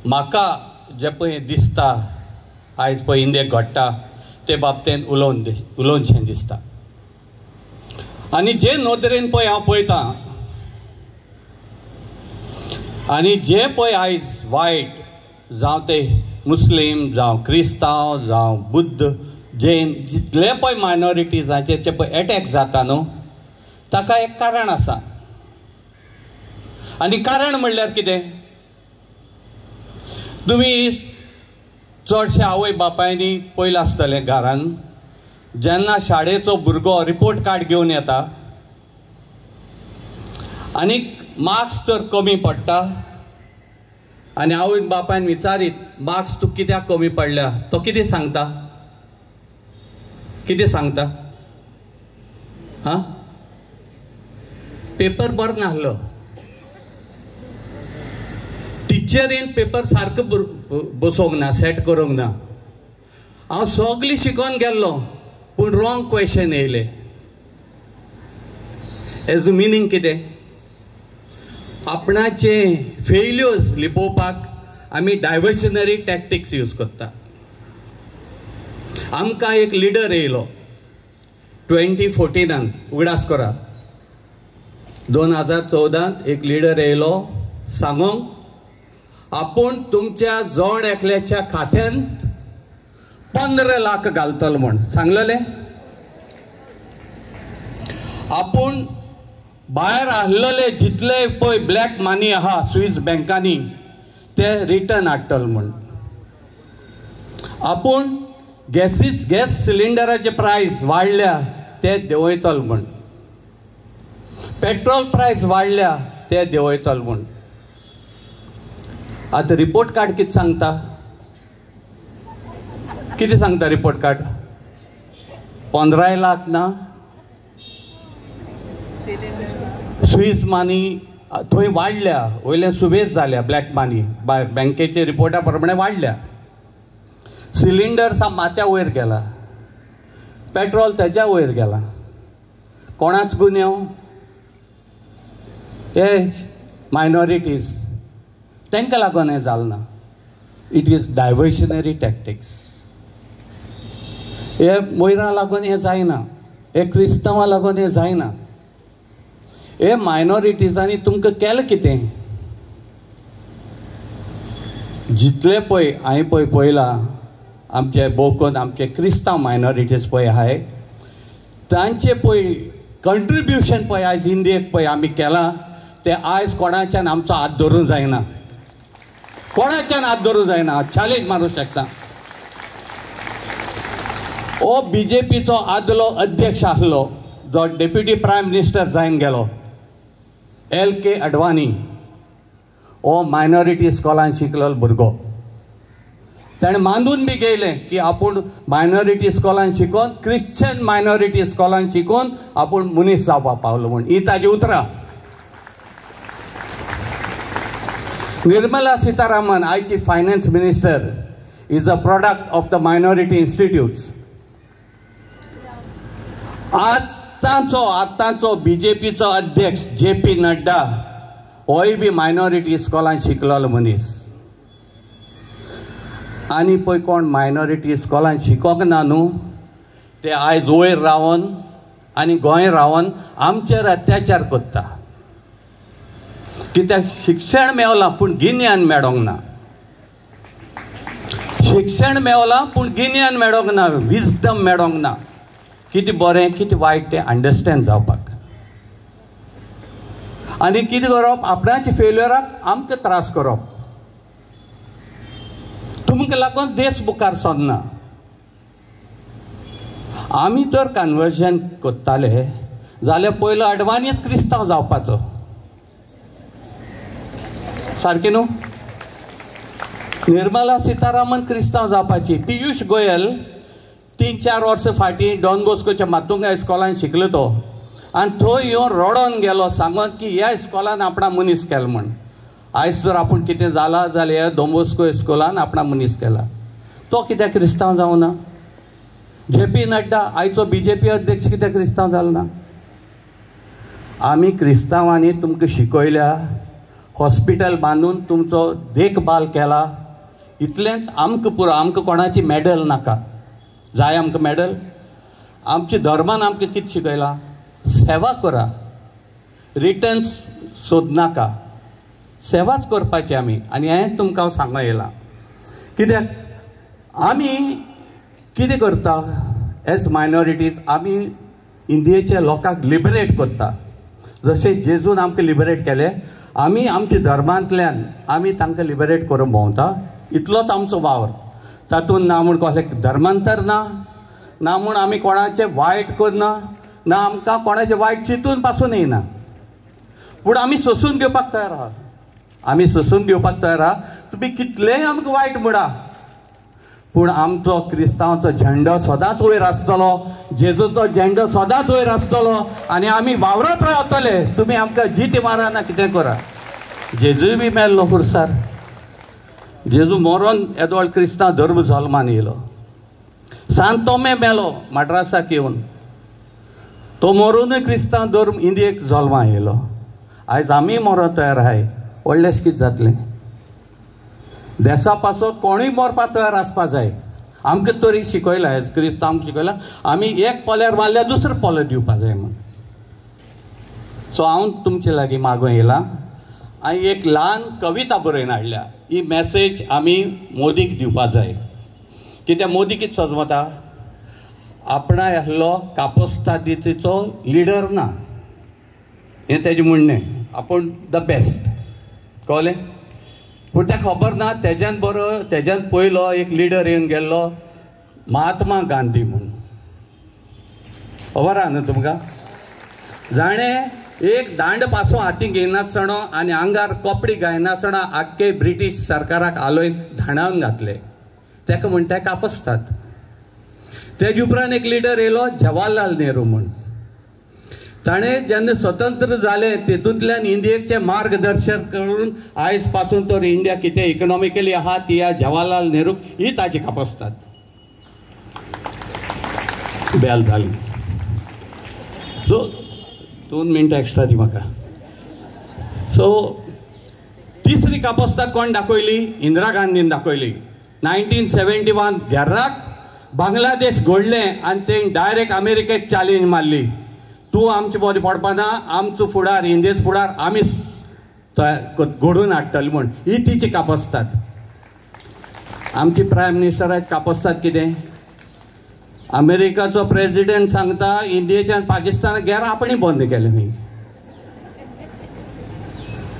म्हाका जे पळय दिसता आयज पळय इंडियेक घडटा ते बाबतींत उलोवनशें दिसता. आनी जे नदरेन पळय हांव पळयतां आनी जे पळय आयज वायट जावं ते मुस्लीम जावं क्रिस्तांव जावं बुद्ध जैन जितले पळय मायनॉरिटीजांचेर जे पळय एटॅक जाता न्हू ताका एक कारण आसा. आनी कारण म्हणल्यार कितें? तुमी चडशे आवय बापायनी पयलें आसतलें घरान जेन्ना शाळेचो भुरगो रिपोर्ट कार्ड घेवन येता आनी मार्क्स तर कमी पडटा आनी आवय बापायन विचारीत मार्क्स तूं कित्याक कमी पडल्या तो कितें सांगता? कितें सांगता? हां पेपर बरो नाहलो. टिचरीन पेपर सारको बसोवंक ना, सेट करूंक ना. हांव सगळी शिकोन गेल्लो पूण रॉंग क्वेश्चन येयले. हेज मिनींग कितें? आपणाचे फेल्युअर्स लिपोवपाक आमी डायवर्शनरी टॅक्टिक्स यूज करता. आमकां एक लिडर येयलो 2014 उगडास करा. 2014 एक लिडर येयलो सांगूंक आपूण तुमच्या जोड एकल्याच्या खात्यांत 15 लाख घालतलो म्हण सांगलेले. आपूण भायर आहलेले जितले पळय ब्लॅक मनी आहा स्विस बँकांनी ते रिटर्न हाडटलो म्हण. आपूण गॅस सिलिंडराचे प्रायस वाडल्या ते देंवयतलो म्हण. पेट्रोल प्रायस वाडल्या ते देंवयतलो म्हण. आतां रिपोर्ट कार्ड कितें सांगता? कितें सांगता रिपोर्ट कार्ड? 15 लाख ना स्विस मनी थंय वाडल्या. वयल्यान सुबेज जाल्या ब्लॅक मनी बँकेच्या रिपोर्टा प्रमाणे वाडल्या. सिलिंडर सा माथ्या वयर गेला. पेट्रोल तेच्या वयर गेला. कोणाच गुन्यो? हे मायनॉरिटीज तांकां लागून हें जालें ना. It is diversionary tactics. हे मोयरां लागून हें जायना. हे क्रिस्तांवां लागून हें जायना. हे मायनॉरिटीजांनी तुमकां केलें कितें? जितले पळय हांवें पळय पळयलां आमचे बोकोन आमचे क्रिस्तांव मायनॉरिटीज पळय आहाय तांचे पळय कंट्रिब्युशन पळय आयज इंडियेक पळय आमी केलां ते आयज कोणाच्यान आमचो हात धरूंक जायना. कोणाच्यान हात धरूंक जायना. चॅलेंज मारूंक शकता. हो BJPचो आदलो अध्यक्ष आसलो जो डेप्युटी प्रायम मिनिस्टर जावन गेलो LK अडवाणी. हो मायनॉरिटी स्कॉलान शिकलेलो भुरगो. ताणें मानून बी गेलें की आपूण मायनॉरिटी स्कॉलान शिकोवन क्रिश्चन मायनॉरिटी स्कॉलान शिकोवन आपूण मनीस जावपाक पावलो म्हूण. ही ताजी उतरां. निर्मला सीतारामन आयची finance minister is a product of the minority institutes. आतांचो BJPचो अध्यक्ष JP नड्डा होय बी मायनॉरिटी स्कॉलान शिकलेलो मनीस. आनी पळय कोण मायनॉरिटी स्कॉलान शिकोंक ना न्हू ते आयज वयर रावन आनी गोंय रावन आमचेर अत्याचार करता. कित्याक शिक्षण मेवलां पूण गिन्यान मेळोंक ना. शिक्षण मेवलां पूण गिन्यान मेळोंक ना. विजडम मेळोंक ना. कितें बरें कितें वायट तें अंडरस्टँड जावपाक. आनी कितें करप? आपणाच्या फेल्युअराक आमकां त्रास करप. तुमकां लागून देश मुखार सरना. आमी तर कन्वर्जन करताले जाल्यार पयलो अडवाणीच क्रिस्तांव जावपाचो. सारकें न्हू? निर्मला सीतारामन क्रिस्तांव जावपाची. पियुष गोयल 3-4 वर्सां फाटीं डॉन बॉस्कोच्या मातुंगा इस्कॉलान शिकलो तो आनी थंय येवन रडोन गेलो सांगून की ह्या इस्कॉलान आपणा मनीस केलो म्हण. आयज जर आपूण कितें जाला जाल्यार डॉन बॉस्को इस्कॉलान आपणा मनीस केला. तो कित्याक क्रिस्तांव जावना? JP नड्डा आयचो BJP अध्यक्ष कित्याक क्रिस्तांव जालो ना? आमी क्रिस्तांवांनी तुमकां शिकयल्या, हॉस्पिटल बांदून तुमचो देखभाल केला, इतलेंच आमकां पुरो. आमकां कोणाची मॅडल नाका. जाय आमकां मॅडल? आमच्या धर्मान आमकां कितें शिकयलां? सेवा करा, रिटर्न्स सोदनाका, सेवाच करपाची आमी. आनी हें तुमकां हांव सांगूं येयलां. कित्याक आमी कितें करता एज मायनॉरिटीज? आमी इंडियेच्या लोकांक लिबरेट करता. जशें जेजून आमकां लिबरेट केलें, आमी आमच्या धर्मांतल्यान आमी तांकां लिबरेट करून भोंवता. इतलोच आमचो वावर. तातूंत ना म्हूण कसलें धर्मांतर ना, ना म्हूण आमी कोणाचें वायट करना, ना आमकां कोणाचें वायट चिंतून पासून येना. पूण आमी सोंसून घेवपाक तयार आहात. आमी सोंसून घेवपाक तयार आहा. तुमी कितलेंय आमकां वायट म्हणा, पूण आमचो क्रिस्तांवाचो झेंडो सदांच वयर आसतलो, जेजूचो झेंडो सदांच वयर आसतलो आनी आमी वावरत रावतले. तुमी आमकां जीत मारा ना कितें करा. जेजूय बी मेल्लो खुर्सार. जेजू मरोन येदोळ क्रिस्तांव धर्म जल्मान येयलो. सांत तोमे मेलो मद्रासाक येवन. तो मरूनय क्रिस्तांव धर्म इंडियेक जल्मा येयलो. आयज आमी मरों तयार आहाय. व्हडलेंच कितें जातलें? देशा पासून कोणूय मरपा तयार आसपा जाय. आमकां तरी शिकयलां, एज क्रिस्तांव शिकयलां, आमी एक पोल्यार मारल्यार दुसरो पोलो दिवपा जाय म्हूण. सो हांव तुमचे लागीं मागूं येयलां. हांवें एक ल्हान कविता बरयन हाडल्या. ही मॅसेज आमी मोदीक दिवपा जाय. कित्याक मोदी कितें सजमता? आपणाय आहलो कापोस्तादीचो लिडर ना, हें तेजें म्हणणें. आपूण द बेस्ट, कळ्ळें? पूण तेका खबर ना तेज्यान बरो, तेज्यान पयलो एक लिडर येवन गेल्लो महात्मा गांधी म्हणून. खबर आहा न्हू तुमकां? जाणें एक दांड पासो हातीक घेयनासतना आनी आंगार कपडे घायनासतना आख्खे ब्रिटीश सरकाराक आलोयन धांडावन घातले. तेका म्हणटाय कापस्तात. तेजे उपरांत एक लिडर येयलो जवाहरलाल नेहरू म्हूण. ताणें जेन्ना स्वतंत्र जालें तेतूंतल्यान इंडियेचें मार्गदर्शन करून आयज पासून तर इंडिया कितें इकॉनॉमिकली आहा ती ह्या जवाहरलाल नेहरूक ही ताजी कापस्तात. बेल जाली. सो 2 मिनटां एक्स्ट्रा दी म्हाका. सो तिसरी कापस्तात कोण दाखयली? इंदिरा गांधीन दाखयली. 1971 घेर्राक बांगलादेश घोडलें आनी तें डायरेक्ट अमेरिकेक चॅलेंज मारली. तूं आमचे बरें पडपाना, आमचो फुडार, इंडियेचो फुडार आमी घडोवन हाडटले म्हूण. ही तिची कापस्तात. आमची प्रायम मिनिस्टराची कापस्तात कितें? अमेरिकाचो प्रेसिडेंट सांगता इंडियेच्यान पाकिस्तानाक घेर आपणें बंद केलें खंय.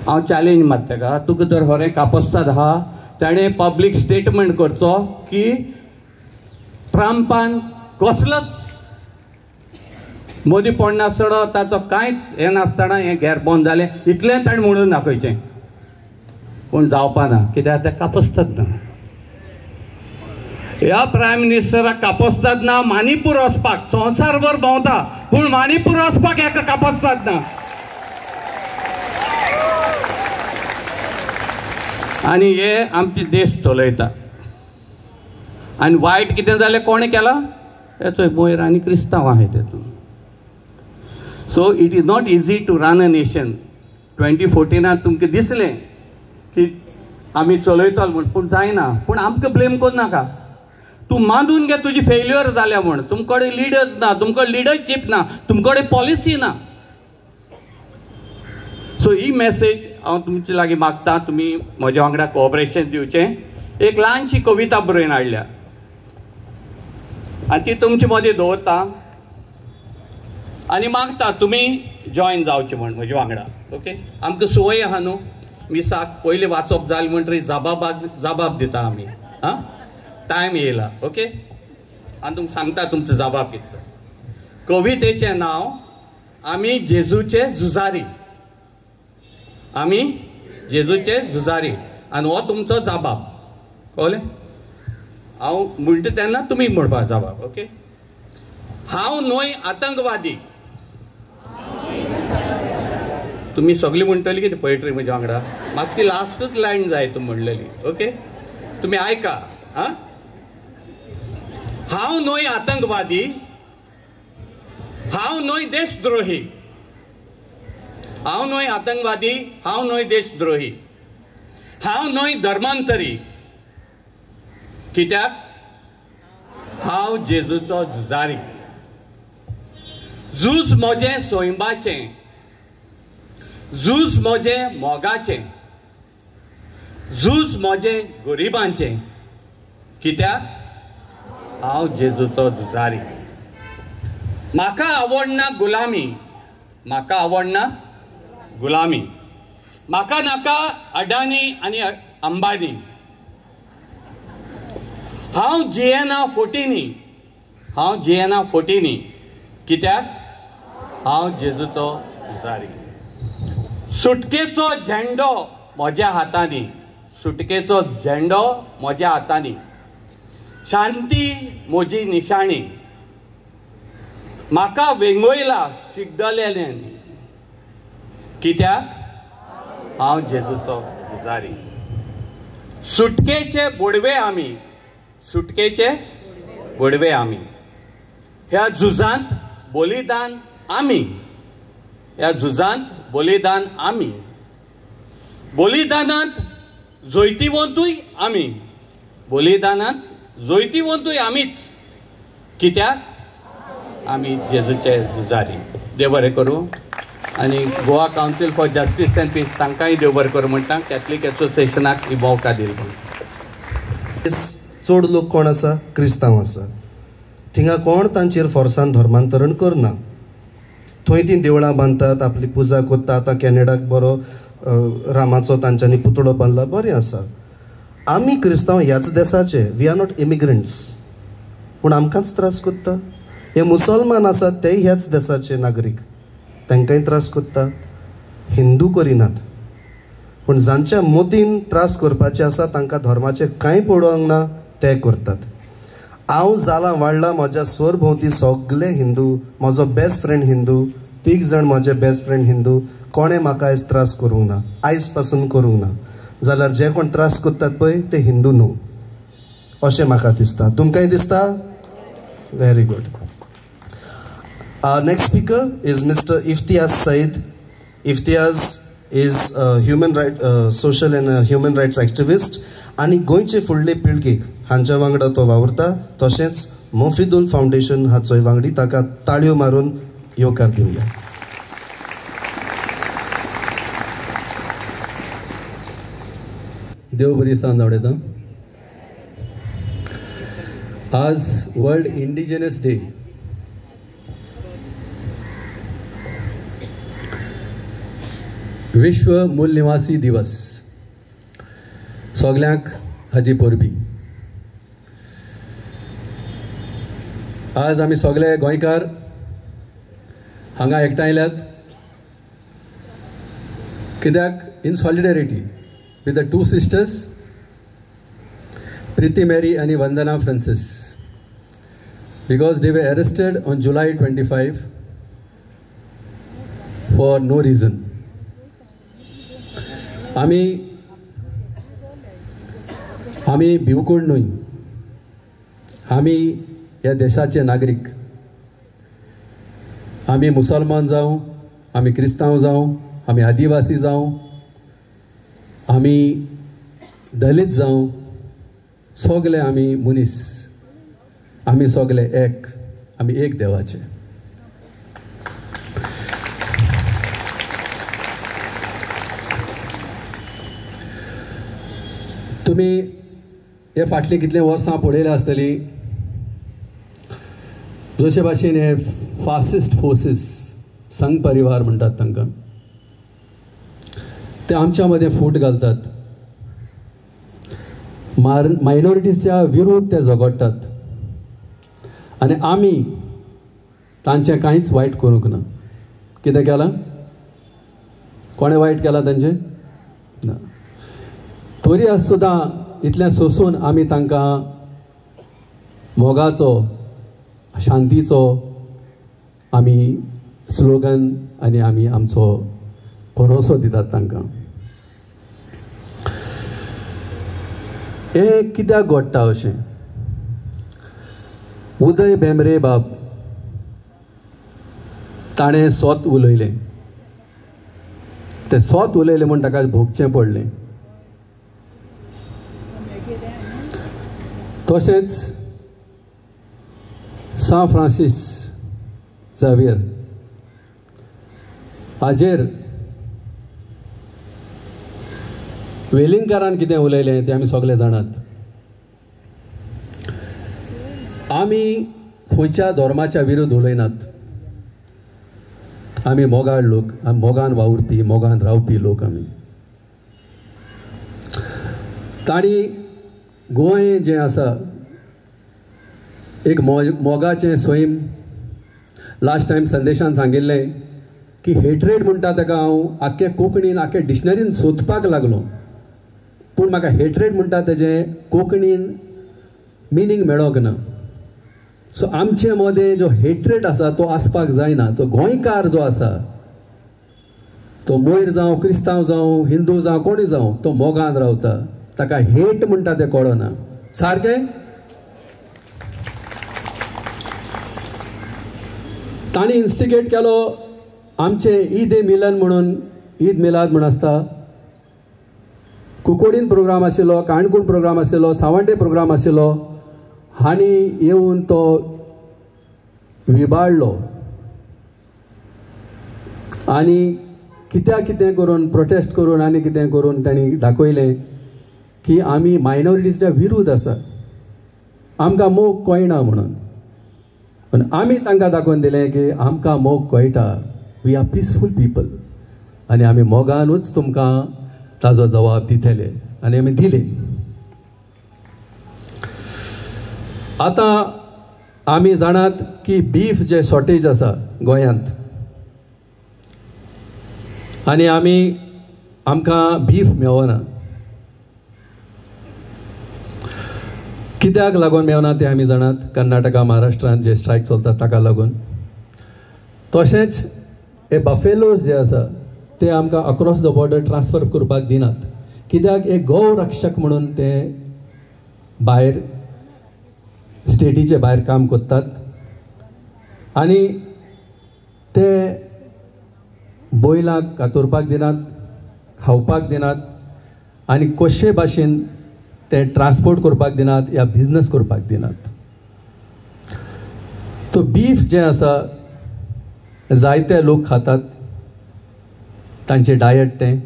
हांव चॅलेंज मारता तेका, तुका तर खरें कापस्तात आहा. ताणें पब्लीक स्टेटमेंट करचो की ट्रंपान कसलोच मोदी पडनासतना ताचो कांयच हें नासतना हें घेर बंद जालें इतलें ताणें म्हणून दाखयचें. पूण जावपा ना, कित्याक तें कापस्तात ना. ह्या प्रायम मिनिस्टराक कापस्तात ना माणिपूर वचपाक. संवसारभर भोंवता पूण माणिपूर वचपाक हेका कापस्तात ना. आनी हे आमचे देश चलयता. आनी वायट कितें जालें कोणें केलां? हेचो मोयर आनी क्रिस्तांव आहाय तेतून. So it is not easy to run a nation. 2014 तुमकां दिसलें की आमी चलयतलो म्हूण, पूण जायना. पूण आमकां ब्लेम करूं नाका. तूं मांडून घे तुजी फेल्युअर जाल्या म्हूण. तुमचे कडेन लिडर्स ना, तुमचे कडेन लिडरशीप ना, तुमचे कडेन पॉलिसी ना. सो ही मॅसेज हांव तुमचे लागीं मागता. तुमी म्हज्या वांगडा कोऑपरेशन दिवचें. एक ल्हानशी कविता बरयन हाडल्या आनी ती तुमचे मदीं दवरता आनी मागता तुमी जॉयन जावचें म्हण म्हज्या वांगडा. ओके? आमकां संवय आहा न्हू, मिसाक पयलीं वाचप जालें म्हणटरी जबाब दिता आमी. हां, टायम येयला. ओके? आनी तुमकां सांगता तुमचो जबाब कितें. कवितेचें नांव आमी जेजूचे झुजारी. आमी जेजूचे झुजारी. आनी हो तुमचो जबाब. कळ्ळें? हांव म्हणटा तेन्ना तुमी म्हणपा जबाब. ओके? हांव न्हय आतंकवादी. तुमी सगळीं म्हणटली कितें पोएट्री म्हज्या वांगडा. म्हाका ती लास्टूच लायन जाय तूं म्हणलेली. ओके? तुमी आयका. हां, हांव न्हय आतंकवादी, हांव न्हय देशद्रोही, हांव न्हय आतंकवादी, हांव न्हय देशद्रोही, हांव न्हय धर्मांतरी, कित्याक हांव जेजूचो झुजारी. झूज म्हजें सोयंबाचें, झूज म्हजें मोगाचें, झूज म्हजें गरिबांचें, कित्याक हांव जेजूचो झुजारी. म्हाका आवडना गुलामी, म्हाका आवडना गुलामी, म्हाका नाका अडानी आनी अंबानी. हांव जियेना फोटीनी, हांव जियेना फोटीनी, कित्याक हांव जेजूचो झुजारी. सुटकेचो झेंडो म्हज्या हातांनी, सुटकेचो झेंडो म्हज्या हातांनी, शांती म्हजी निशाणी. म्हाका वेंगोयला चिड्डलेल्यांनी, कित्याक हांव जेजूचो झुजारी. सुटकेचे बोडवे आमी, सुटकेचे बोडवे आमी. ह्या झुजांत बलिदान आमी, ह्या झुजांत बलिदान आमी. बलिदानांत जैतिवंतूय आमी, बलिदानांत जैतिवंतूय आमीच, कित्याक आमी जेजूचे झुजारी. देव बरें करूं. आनी Goa council for justice and peace तांकांय देव बरें करूं म्हणटा. कॅथलीक एसोसिएशनाक ही भोवका दिली. चड लोक कोण आसा? क्रिस्तांव आसा. थिंगा कोण तांचेर फोर्सान धर्मांतरण करना. थंय तीं देवळां बांदतात, आपली पुजा करतात. आतां कॅनेडाक बरो रामाचो तांच्यांनी पुतळो बांदला, बरें आसा. आमी क्रिस्तांव ह्याच देशाचे, वी आर नॉट इमिग्रंट्स, पूण आमकांच त्रास करता. हे मुसलमान आसात ते ह्याच देशाचे नागरीक, तांकांय त्रास करता. हिंदू करिनात, पूण जांच्या मोदीन त्रास करपाचे आसा तांकां धर्माचेर कांय पडोवंक ना, ते करतात. हांव जालां वाडलां, म्हज्या सोर भोंवती सगळे हिंदू, म्हजो बेस्ट फ्रेंड हिंदू, 3 जाण म्हजे बेस्ट फ्रेंड हिंदू. कोणें म्हाका आयज त्रास करूंक ना, आयज पासून करूंक ना. जाल्यार जे कोण त्रास करतात पळय ते हिंदू न्हू, अशें म्हाका दिसता. तुमकांय दिसता? Very good. Next speaker is mister Iftiyaz Saeed. Iftiyaz is human right social and human rights activist आनी गोंयचे फुडले पिळगेक हांच्या वांगडा तो वावुरता. तशेंच मोफिदूल फावंडेशन हाचोय वांगडी. ताका ताळयो मारून येवकार दिवया. देव बरी सांज आवडता. आज वर्ल्ड इंडिजिनस डे. विश्व मूल निवासी दिवस. सगल्यांक हाजी परबी. आज आमी सगळे गोंयकार हांगा एकठांयल्यात कित्याक इन solidarity with the two sisters, Preeti Mary and Vandana Francis, because they were arrested on July 25 for no reason. आमी भिवकूड न्हय, आमी ह्या देशाचे नागरीक. आमी मुसलमान जावं, आमी क्रिस्तांव जावं, आमी आदिवासी जावं, आमी दलित जावं, सगळे आमी मनीस. आमी सगळे एक, आमी एक देवाचे. तुमी हे फाटली कितले वर्सां पळयल्या आसतली जशे भाशेन हे फासिस्ट फोर्सीस, संघ परिवार म्हणटात तांकां, ते आमच्या मध्ये फूट घालतात. मायनॉरिटीजच्या विरोध ते झगडटात आनी आमी तांचें कांयच वायट करूंक ना. कितें केलां? कोणें वायट केलां तांचें? ना. तरी सुद्दां इतलें सोंसून आमी तांकां मोगाचो, शांतीचो आमी स्लोगन आनी आमी आमचो भरोसो दितात तांकां. हे कित्याक घडटा अशें? उदय भेंब्रे बाब ताणें स्वत उलयलें. तें स्वत उलयलें म्हूण ताका भोगचें पडलें. तशेंच सा फ्रांसीस झेवियर हाजेर वेलिंगकारान कितें उलयलें तें आमी सगळे जाणात. आमी खंयच्या धर्माच्या विरुद्ध उलयनात. आमी मोगाळ लोक, मोगान वावुरपी, मोगान रावपी लोक आमी. ताणी गोंय जें आसा एक मोगाचें सैम लास्ट टायम संदेशान सांगिल्लें की हेट्रेड म्हणटा ताका हांव आख्खे कोंकणीन आख्खे डिक्शनरीन सोदपाक लागलो, पूण म्हाका हेट्रेड म्हणटा तेजें कोंकणीन मिनींग मेळोंक ना. सो आमचे मदें जो हेट्रेड आसा तो आसपाक जायना. तो गोंयकार जो आसा तो मोयर जावं, क्रिस्तांव जावं, हिंदू जावं, कोणी जावं, तो मोगान रावता. ताका हेट म्हणटा तें कळना. सारकें? ताणी इन्स्टिगेट केलो आमचे ईद ए मिलन म्हणून, ईद मिलाद म्हणून आसता. कुकोडीन प्रोग्राम आशिल्लो, काणकोण प्रोग्राम आशिल्लो, सावंड्डे प्रोग्राम आशिल्लो. हांणी येवन तो विबाळ्ळो आनी कित्याक कितें करून प्रोटेस्ट करून आनी कितें करून तांणी दाखयलें की आमी मायनॉरिटीजच्या विरुद्ध आसा, आमकां मोग कळना म्हणून. पण आमी तांकां दाखोवन दिलें की आमकां मोग कळटा, वी आर पिसफूल पिपल आनी आमी मोगानूच तुमकां ताजो जवाब दितले आनी आमी दिले. आतां आमी जाणात की बीफ जे शॉर्टेज आसा गोंयांत आनी आमकां बीफ मेळना. कित्याक लागून मेळना तें आमी जाणात. कर्नाटका, महाराष्ट्रांत जे स्ट्रायक चलता ताका लागून. तशेंच हे बफेलोज जे आसा ते आमकां अक्रॉस द बॉर्डर ट्रान्सफर करपाक दिनात. कित्याक एक गौ रक्षक म्हणून ते भायर स्टेटीचे भायर काम करतात आनी ते बैलांक कातुरपाक दिनात, खावपाक दिनात आनी कशे भाशेन ते ट्रान्सपोर्ट करपाक दिनात या बिजनस करपाक दिनात. तो बीफ जे आसा जायते लोक खातात, तांचे डायट तें.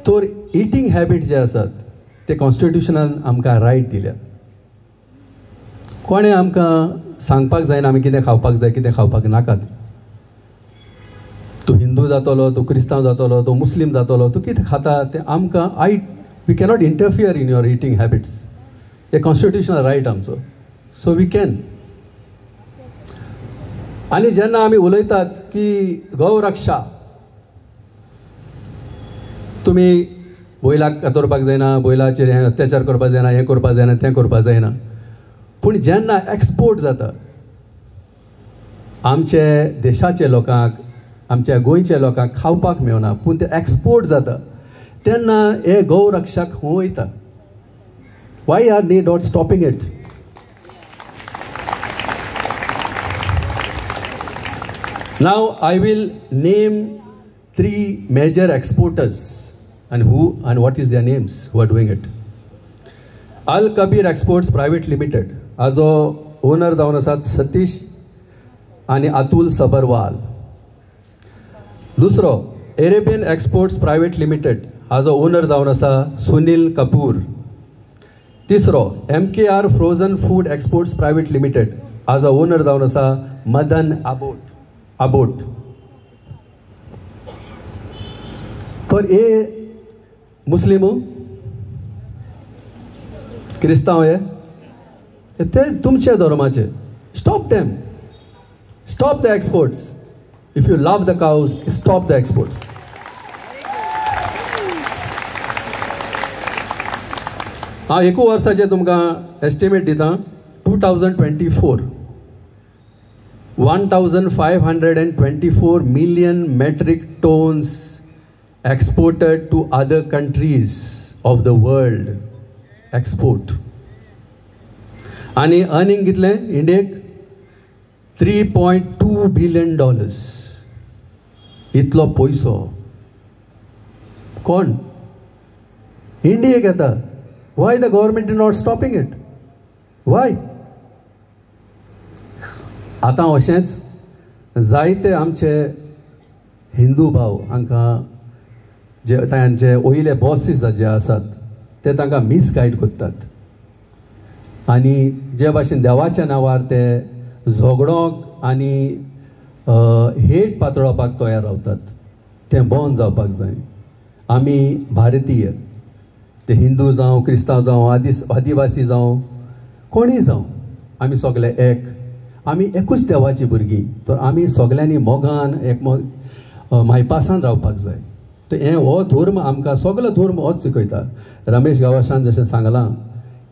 तर इटींग हॅबीट जे आसात ते कॉन्स्टिट्युशनान आमकां रायट दिल्यात. कोणें आमकां सांगपाक जायना आमी कितें खावपाक जाय, कितें खावपाक नाकात. तूं हिंदू जातलो, तूं क्रिस्तांव जातलो, तूं मुस्लीम जातलो, तूं कितें खाता तें आमकां we cannot interfere in your eating habits. हे कॉन्स्टिट्युशनल रायट आमचो. So we can. आनी जेन्ना आमी उलयतात की गौ रक्षा, तुमी बैलाक कातरपाक जायना, बैलाचेर हें अत्याचार करपाक जायना, हें करपाक जायना, तें करपाक जायना. पूण जेन्ना एक्सपोर्ट जाता आमचे देशाचे लोकांक, आमच्या गोंयच्या लोकांक खावपाक मेळना, पूण ते एक्सपोर्ट जाता तेन्ना हे गौ रक्षक खंय वयता. Why are they not stopping it? Now I will name 3 major exporters and what is their names who are doing it. Al Kabir Exports Private Limited, हाजो ओनर जावन आसात सतीश आनी अतुल सबरवाल. दुसरो एरेबियन एक्सपोर्ट्स प्रायवेट लिमिटेड, हाजो owner जावन आसा सुनील कपूर. तिसरो MKR frozen food exports private limited, हाजो ओनर जावन आसा मदन आबोट. तर हे मुस्लिमू, क्रिस्तांव हे ते तुमचे धर्माचे. Stop them. Stop the exports. If you love the cause, stop the exports. हांव एकू वर्साचे तुमकां एस्टिमेट दिता. 2024 1524 million metric tons exported to other countries of the world. Export. आनी अर्निंग कितलें इंडियेक $3.2 billion. इतलो पयसो कोण इंडियेक येता. Why the government is not stopping it? Why? आतां अशेंच जायते आमचे हिंदू भाव हांकां जे तांचे वयले बॉसीस जे आसात ते तांकां मिसगायड करतात आनी जे भाशेन देवाच्या नांवार ते झगडोंक आनी हेट पातळोवपाक तयार रावतात. तें बंद जावपाक जाय. आमी भारतीय, ते हिंदू जावं, क्रिस्तांव जावं, आदिवासी जावं, कोणीय जावं, आमी सगळे एक. आमी एकूच देवाची भुरगीं. तर आमी सगळ्यांनी मोगान एक मायपासान रावपाक जाय. तर हें हो धर्म आमकां सगळो धर्म होच शिकयता. रमेश गावशान जशें सांगलां,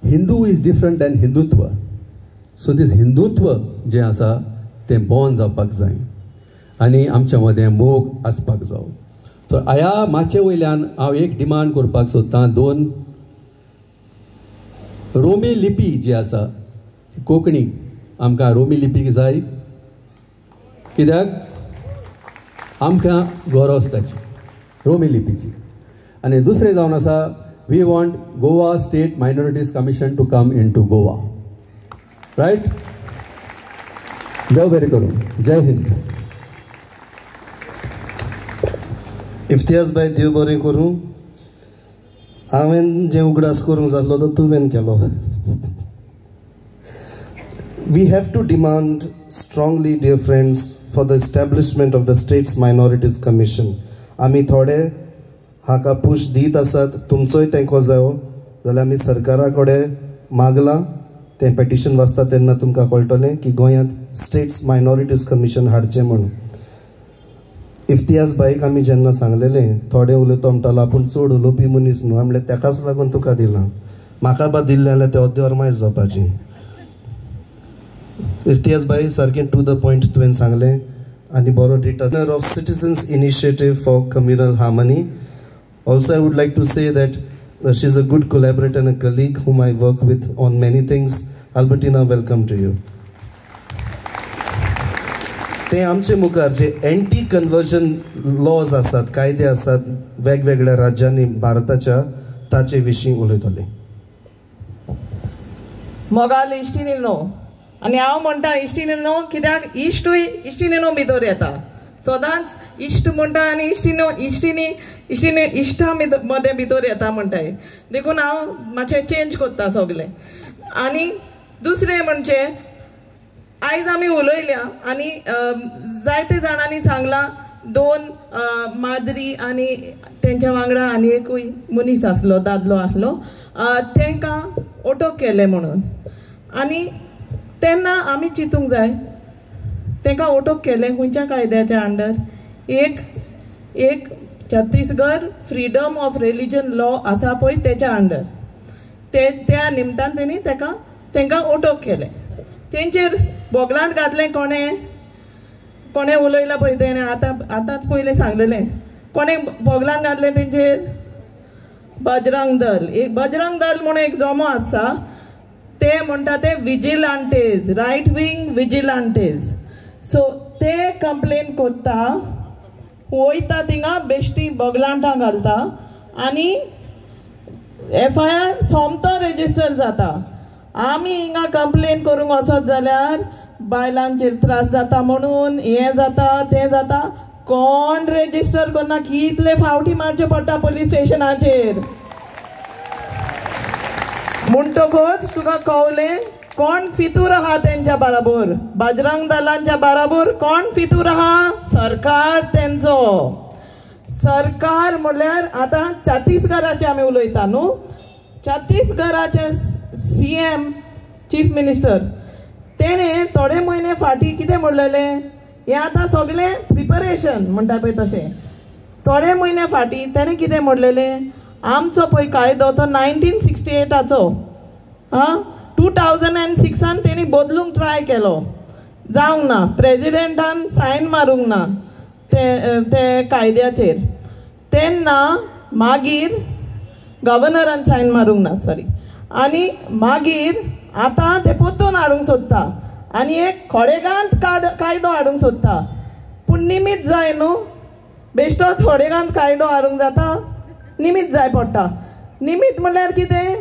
Hindu is different than Hindutva. So this Hindutva जें आसा तें बंद जावपाक जाय आनी आमच्या मदें मोग आसपाक जाय. तर ह्या माचे वयल्यान हांव एक डिमांड करपाक सोदतां. 2 रोमी लिपी जी आसा कोंकणी, आमकां रोमी लिपी जाय. कित्याक आमकां गरज ताची रोमी लिपीची. आनी दुसरें जावन आसा, we want Goa state minorities commission to come in to Goa. Right? देव बरें करूं. जय हिंद. इफ्तियाज भाई देव बरें करूं. हांवें जें उगडास करूंक जाल्लो तो तुवें केलो. We have to demand strongly, dear friends, for the establishment of the States Minorities Commission. आमी थोडे हाका पुश दीत आसात. तुमचोय तेंको जायो जाल्यार आमी सरकारा कडेन मागलां. तें पेटिशन वाचता तेन्ना तुमकां कळटलें की गोंयांत स्टेट्स मायनॉरिटीज कमिशन हाडचें म्हणून. इफ्तियाज बाईक आमी जेन्ना सांगलेलें थोडे उलयतो म्हणटालो आपूण चड उलोवपी मनीस न्हू. हांवें म्हणलें तेकाच लागून तुका दिलां. म्हाका बा दिल्लें जाल्यार तें अर्दें वरमायज जावपाची. इफ्तियाज बाई सारकें टू द पॉयंट तुवें सांगलें आनी बरो data. Of citizens initiative for communal harmony. Also I would like to say that she is a good collaborator and a colleague whom I work with on many things. Albertina, welcome to you. ते आमचे मुखार जे anti conversion laws आसात, कायदे आसात वेगवेगळ्या राज्यांनी भारताच्या, ताचे विशीं उलयतले. मोगाल इश्टिनीनो आनी हांव म्हणटा इश्टिनीनो कित्याक इश्टिनीनो भितर येता. सदांच इश्ट म्हणटा आनी इश्टिनी इश्टा मदें भितर येता म्हणटाय. देखून हांव मातशें चेंज करता सगलें. आनी दुसरें म्हणजे आयज आमी उलयल्या आनी जायते जाणांनी सांगलां 2 माद्री आनी तेंच्या वांगडा आनी एकूय मनीस आसलो, दादलो आसलो, तेंकां अटक केले म्हणून. आनी तेन्ना आमी चिंतूंक जाय तेंकां अटक केलें खंयच्या कायद्याच्या अंडर. एक Chhattisgarh freedom of religion law आसा पळय तेच्या अंडर. त्या निमतान तेणी तेंकां अटक केलें. तेंचेर बोगलांट घातलें. कोणें उलयलां पळय तेणें आतांच पयलें सांगलेलें. कोणें बोगलांट घातलें तेंचेर? बजरंग दल. बजरंग दल म्हणून एक जमो आसता. ते म्हणटा ते विजिलांटेज, रायट विंग विजिलांटेज. सो ते कंप्लेन करता, वयता थिंगा बेश्टी बोगलांटां घालता आनी FIR सोमतो रेजिस्टर जाता. आमी हिंगा कंप्लेन करूंक वचत जाल्यार बायलांचेर त्रास जाता म्हणून हें जाता तें जाता. कोण रेजिस्टर करना? कितले फावटी मारचे पडटा पुलीस स्टेशनाचेर. म्हणटकच तुका कळलें कोण फितूर आहा तेंच्या बराबर. बजरंग दलांच्या बराबर कोण फितूर आहा? सरकार तेंचो. सरकार म्हणल्यार आतां छत्तीसगडाचे आमी उलयता न्हू. छत्तीसगडाचे CM चीफ मिनिस्टर तेणें थोडे म्हयने फाटीं कितें म्हणलेलें? हें आतां सगळें प्रिपरेशन म्हणटा पळय तशें. थोडे म्हयने फाटीं तेणें कितें म्हणलेलें? आमचो पळय कायदो तो 1968 2006 तेणी बदलूंक ट्राय केलो, जावंक ना. प्रेजिडेंटान सायन मारूंक ना ते कायद्याचेर. तेन्ना मागीर गव्हर्नरान सायन मारूंक ना, सॉरी. आनी मागीर आतां ते परतून हाडूंक सोदता आनी एक खोडेगांत कायदो हाडूंक सोदता. पूण निमित जाय न्हू, बेश्टोच खोडेगांत कायदो हाडूंक जाता, निमित जाय पडटा. निमित म्हणल्यार कितें,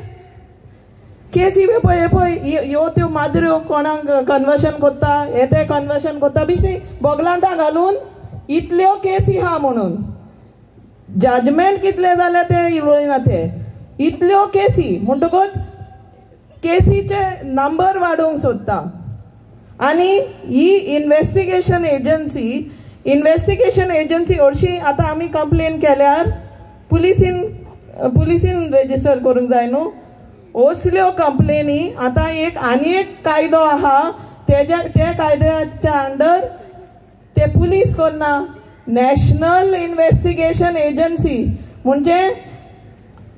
केसी पळय पळय ह्यो त्यो माजऱ्यो कोणाक कन्वर्शन कोत्ता, हे ते कन्वर्शन कोत्ता, बिश्टी बोगलांटा घालून इतल्यो केसी आहा म्हणून. जजमेंट कितले जाले ते इलोयना ते, इतल्यो केसी म्हणटकूच केसीचे नंबर वाडोवंक सोदता. आनी ही इन्वेस्टिगेशन एजन्सी हरशी आतां आमी कंप्लेन केल्यार पुलिसीन रेजिस्टर करूंक जाय न्हू. असल्यो कंप्लेनी आतां आनी एक कायदो आहा, त्या कायद्याच्या अंडर ते पुलीस करना, नॅशनल इन्वेस्टिगेशन एजन्सी. म्हणजे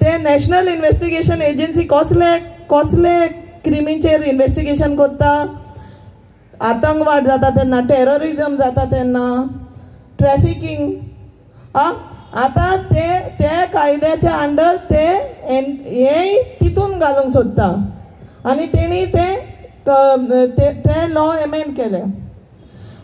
ते नॅशनल इन्वेस्टिगेशन एजन्सी कसले क्रिमीचेर इन्वेस्टिगेशन करता, आतंकवाद जाता तेन्ना, टेररिजम जाता तेन्ना, ट्रॅफिकींग. आतां ते कायद्याच्या अंडर हे तितून घालूंक सोदता आनी तेणी ते लॉ एमेंड केले.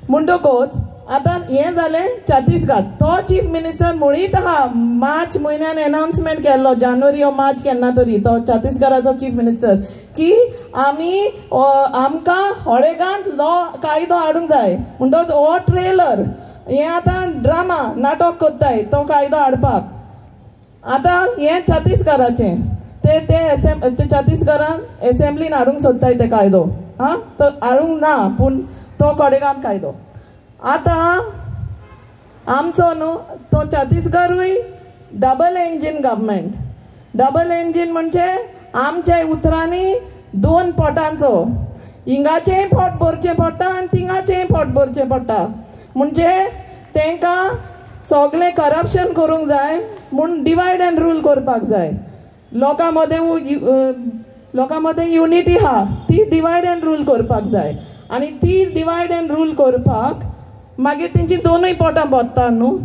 म्हणटकूच आतां हें जालें छत्तीसगड. तो चीफ मिनिस्टर म्हणीत आहा, मार्च म्हयन्यान अनाउन्समेंट केल्लो, जानेवारी वा मार्च केन्ना तरी, तो छत्तीसगडाचो चीफ मिनिस्टर, की आमकां खोडेगांत लॉ कायदो हाडूंक जाय. म्हणटकच हो ट्रेलर, हें आतां ड्रामा नाटक कोत्ताय तो कायदो हाडपाक. आतां हें छत्तीसगडाचें, ते छत्तीसगडान एसेंब्लीन हाडूंक सोदताय ते कायदो. तो हाडूंक ना, पूण तो खोडेगांत कायदो. आतां आमचो न्हू तो छत्तीसगडूय double engine government. Double engine म्हणजे आमच्या उतरांनी दोन पोटांचो, हिंगाचेंय पोट भरचें पडटा आनी थिंगाचेंय पोट भरचें पडटा. म्हणजे तांकां सगळें करप्शन करूंक जाय म्हूण डिवायड एंड रूल करपाक जाय. लोकां मदें युनिटी आहा, ती डिवायड एंड रूल करपाक जाय. आनी ती डिवायड एंड रूल करपाक मागीर तेंची दोनूय पोटां भरता न्हू.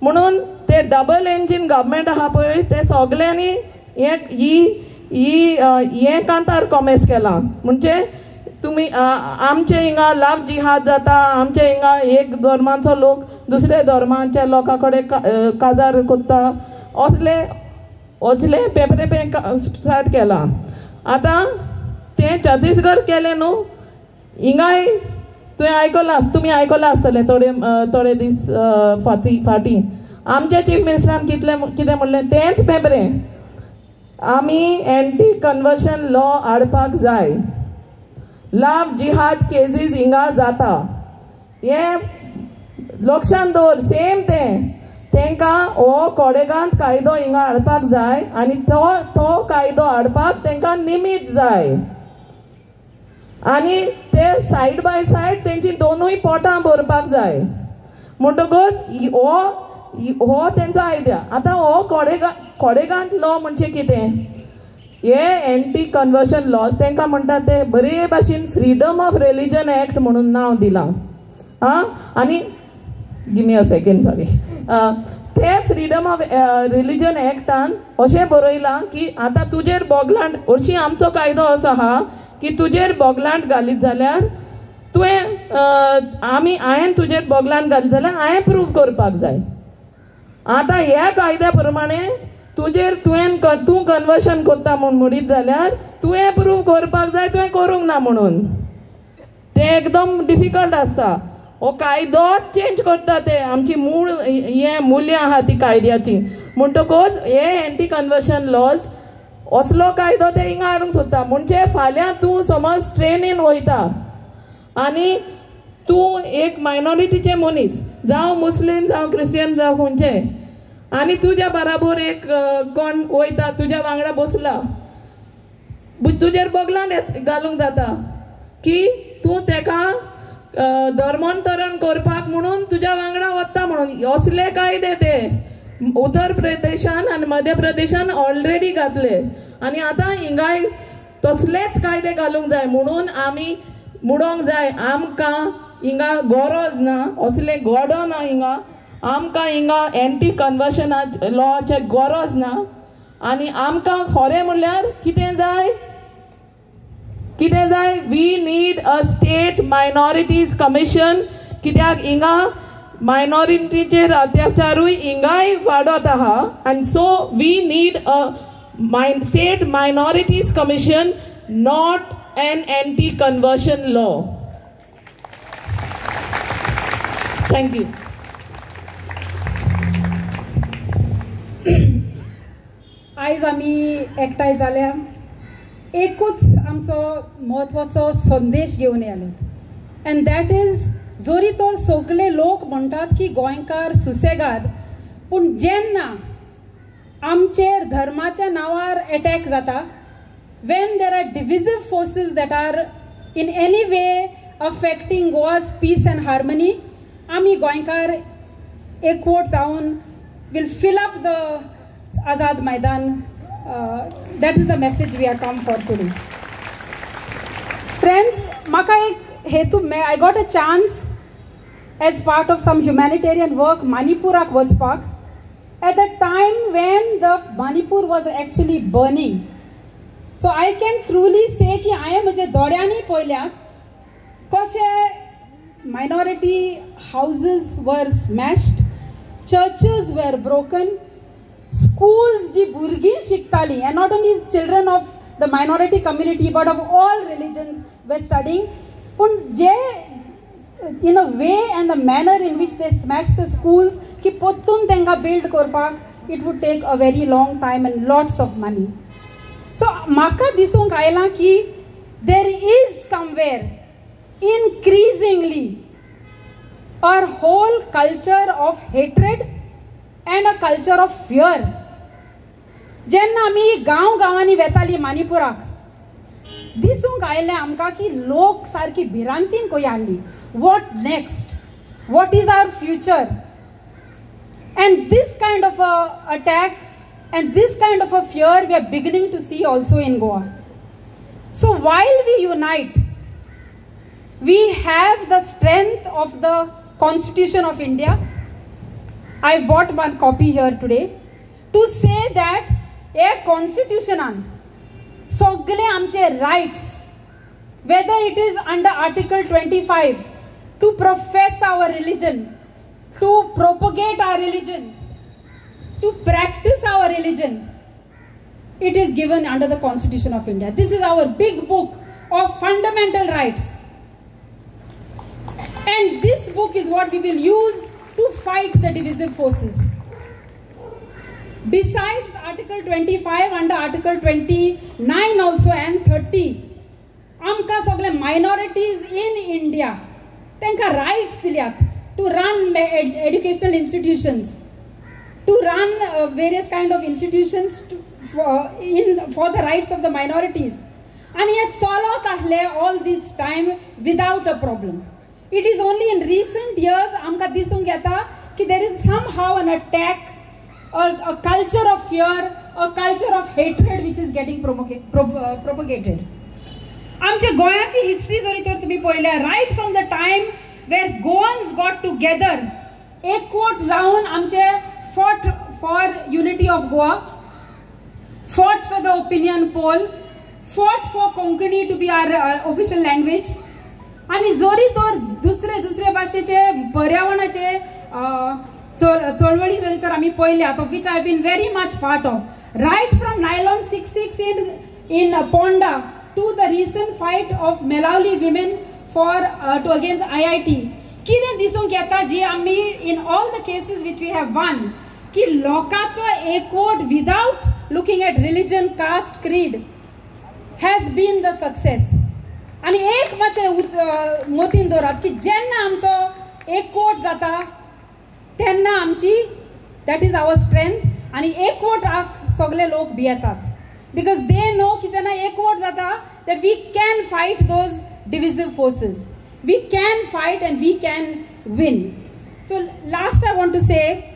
म्हणून ते डबल इंजीन गव्हर्मेंट आहा पळय ते सगळ्यांनी हें कांतार कॉमेस केलां. म्हणजे तुमी आमचे हिंगा लाभ जिहाद जाता, आमचे हिंगा एक धर्माचो लोक दुसरे धर्माच्या लोकां कडेन काजार कोत्ता, असले पेपरे स्टार्ट केलां. आतां तें छत्तीसगड केलें न्हू. हिंगाय तुमी आयकलां आसतलें थोडे दीस फाटीं आमच्या चीफ मिनिस्टरान कितें म्हणलें, तेंच पेपरे आमी एंटी कन्वर्शन लॉ हाडपाक जाय. लाभ जिहाद केसीस हिंगा जाता, हें लक्षांत दवर. सेम तेंकां हो खोडेगांत कायदो हिंगा हाडपाक जाय आनी तो कायदो हाडपाक तेंकां निमीत जाय. आनी ते सायड बाय सायड तेंची दोनूय पोटां भरपाक जाय. म्हणटकूच हो तेंचो आयडिया. आतां हो खोडेगांत लॉ म्हणजे कितें, हे एंटी कन्वर्शन लॉज तांकां म्हणटा ते बरे भाशेन फ्रीडम ऑफ रिलीजन एक्ट म्हणून नांव दिलां. आनी give me a second, sorry. ते फ्रीडम ऑफ रिलीजन एक्टान अशें बरयलां की आतां तुजेर बोगलांट, हरशीं आमचो कायदो असो आहा की तुजेर बोगलांट घालीत जाल्यार हांवें तुजेर बोगलांट घालीत जाल्यार हांवें प्रूव करपाक जाय. आतां ह्या कायद्या प्रमाणे तूं कन्वर्शन करता म्हूण म्हणीत जाल्यार तुवें प्रूव करपाक जाय तुवें करूंक ना म्हणून. ते एकदम डिफिकल्ट आसता. हो कायदोच चेंज करता ते, आमची मूळ हें मूल्य आहा ती कायद्याची. म्हणटकूच हे एंटी कन्वर्शन लॉज असलो कायदो ते हिंगा हाडूंक सोदता. म्हणजे फाल्यां तूं समज ट्रेनीन वयता आनी तूं एक मायनॉरिटीचे मनीस, जावं मुस्लीम जावं क्रिस्टियन जावं खंयचे, आनी तुज्या बराबर एक कोण वयता तुज्या वांगडा बसला, तुजेर बोगलांट घालूंक जाता की तूं तेका धर्मांतरण करपाक म्हणून तुज्या वांगडा वता म्हणून. असले कायदे ते उत्तर प्रदेशान आनी मध्य प्रदेशान ऑलरेडी घातले आनी आतां हिंगाय तसलेच कायदे घालूंक जाय म्हणून आमी मुडोंक जाय. आमकां हिंगा गरज ना, असले घडो ना हिंगा. आमकां हिंगा एंटी कन्वर्शन लॉचे गरज ना. आनी आमकां खरें म्हणल्यार कितें जाय, कितें जाय, we need a state minorities commission, कित्याक हिंगा मायनॉरिटीचेर अत्याचारूय हिंगाय वाडत आहा, आनी so we need a state minorities commission, not an anti-conversion law. Thank you. आयज आमी एकठांय जाल्या एकूच आमचो म्हत्वाचो संदेश घेवन आयल्यात, एंड दॅट इज, जोरी तर सगळे लोक म्हणटात की गोंयकार सुसेगाद, पूण जेन्ना आमचेर धर्माच्या नांवार अटॅक जाता, when there are divisive forces that are in any way affecting Goa's peace and harmony, आमी गोंयकार एकवट जावन will fill up the Azad Maidan. That is the message we have come for today. Friends, म्हाका एक हेतू, I got a chance as part of some humanitarian work Manipurak वचपाक at the time when the Manipur was actually burning. So I can truly say ki I am म्हजे दोळ्यांनी पळयल्यात कशे minority houses were smashed, churches were broken, schools जी भुरगीं शिकतालीं, and not only children of the minority community but of all religions were studying, पूण जे in a way and the manner in which they smashed the schools की पोत्तून तेंकां build करपाक, it would take a very long time and lots of money. So म्हाका दिसूंक आयलां की there is somewhere increasingly a whole culture of hatred and a culture of fear. जेन्ना आमी गांव गांवांनी वेतालीं मानिपुराक, दिसूंक आयलें आमकां की लोक सारकी भिरांतीन कशी आसलीं. What next? What is our future? And this kind of a attack and this kind of a fear we are beginning to see also in Goa. So while we unite, we have the strength of the Constitution of India. I bought one copy here today to say that a constitution सगळे आमचे rights, whether it is under Article 25 to profess our religion, to propagate our religion, to practice our religion, it is given under the Constitution of India. This is our big book of fundamental rights. And this book is what we will use to fight the divisive forces. Besides Article 25, under Article 29 also and 30, आमकां सगळे minorities in India, तांकां rights दिल्यात to run educational institutions, to run various kind of institutions for the rights of the minorities. And yet चलत आसले all this time without a problem. It is only in recent years आमकां दिसूंक येता की there is somehow an attack or a culture of fear, a culture of hatred which is getting propagated. आमच्या गोंयाची history जरी तर तुम्ही पळयल्या, right from the time where Goans got together, एकवट जावन आमचे fought for unity of Goa, fought for the opinion poll, fought for Konkani to be our official language, आणि जरी तर दुसरे भाषेचे पर्यावरणाचे चळवळी जरी तर आम्ही पळयल्यात, of which I have been very much part of, right from Nylon 66 in Ponda to the recent fight of Melauli women for to against IIT. कितें दिसूंक येता जी आमी in all the cases which we have won, की लोकांचो एकवट without looking at religion, caste, creed has been the success. आणि एक मातशें मोतीन दवरात की जेन्ना आमचो एकवट जाता तेन्ना आमची that is our strength, आणि एकवटाक सगळे लोक भियेतात because they know की जेन्ना एकवट जाता that we can fight those divisive forces, we can fight and we can win. So last I want to say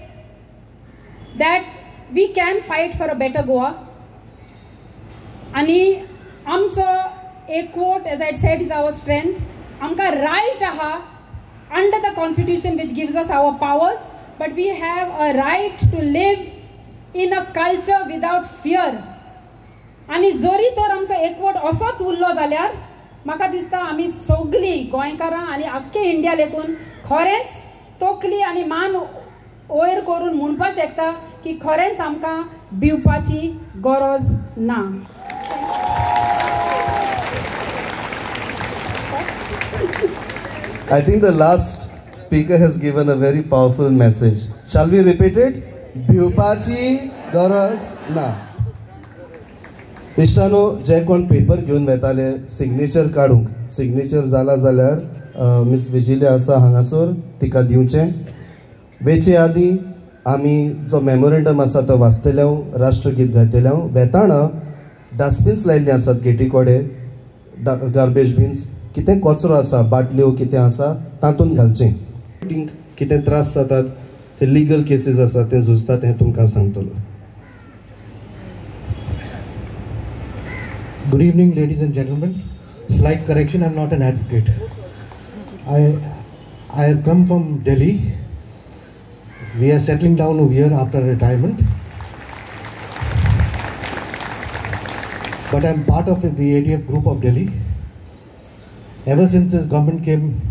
that we can fight for a better Goa, आणि आमचो एकवट, as I said, is our strength. आमकां right आहा under the constitution which gives us our powers, but we have a right to live in a culture without fear. आणि जरी तर आमचो एकवट असोच उरलो जाल्यार म्हाका दिसता आमी सगळीं गोंयकारां आनी आख्खे इंडिया लेकून खरेंच तोकली आनी मान वयर करून म्हणपाक शकता की खरेंच आमकां भिवपाची गरज ना. I think the last speaker has given a very powerful message. Shall we repeat it? भिवपाची गरज ना. इश्टानो, जे कोण पेपर घेवन वेताले सिग्नेचर काडूंक, सिग्नेचर जाला जाल्यार मिस विजिले आसा हांगासर तिका दिवचें. वेचे आदी आमी जो मेमोरेंडम आसा तो वाचतले, राष्ट्रगीत गायतले. वेताना डस्टबिन्स लायिल्ले आसात गेटी कोडे, गार्बेज बिन्स. कितें कचरो आसा, बाटल्यो कितें आसा तातूंत घालचें. कितें त्रास जातात ते लिगल केसीस आसा ते झुजतात हें तुमकां सांगतलो. Good evening, ladies and gentlemen. Slight correction, I'm not an advocate. I have come from Delhi. We are settling down over here after retirement. But I'm part of the ADF group of Delhi. Ever since this government came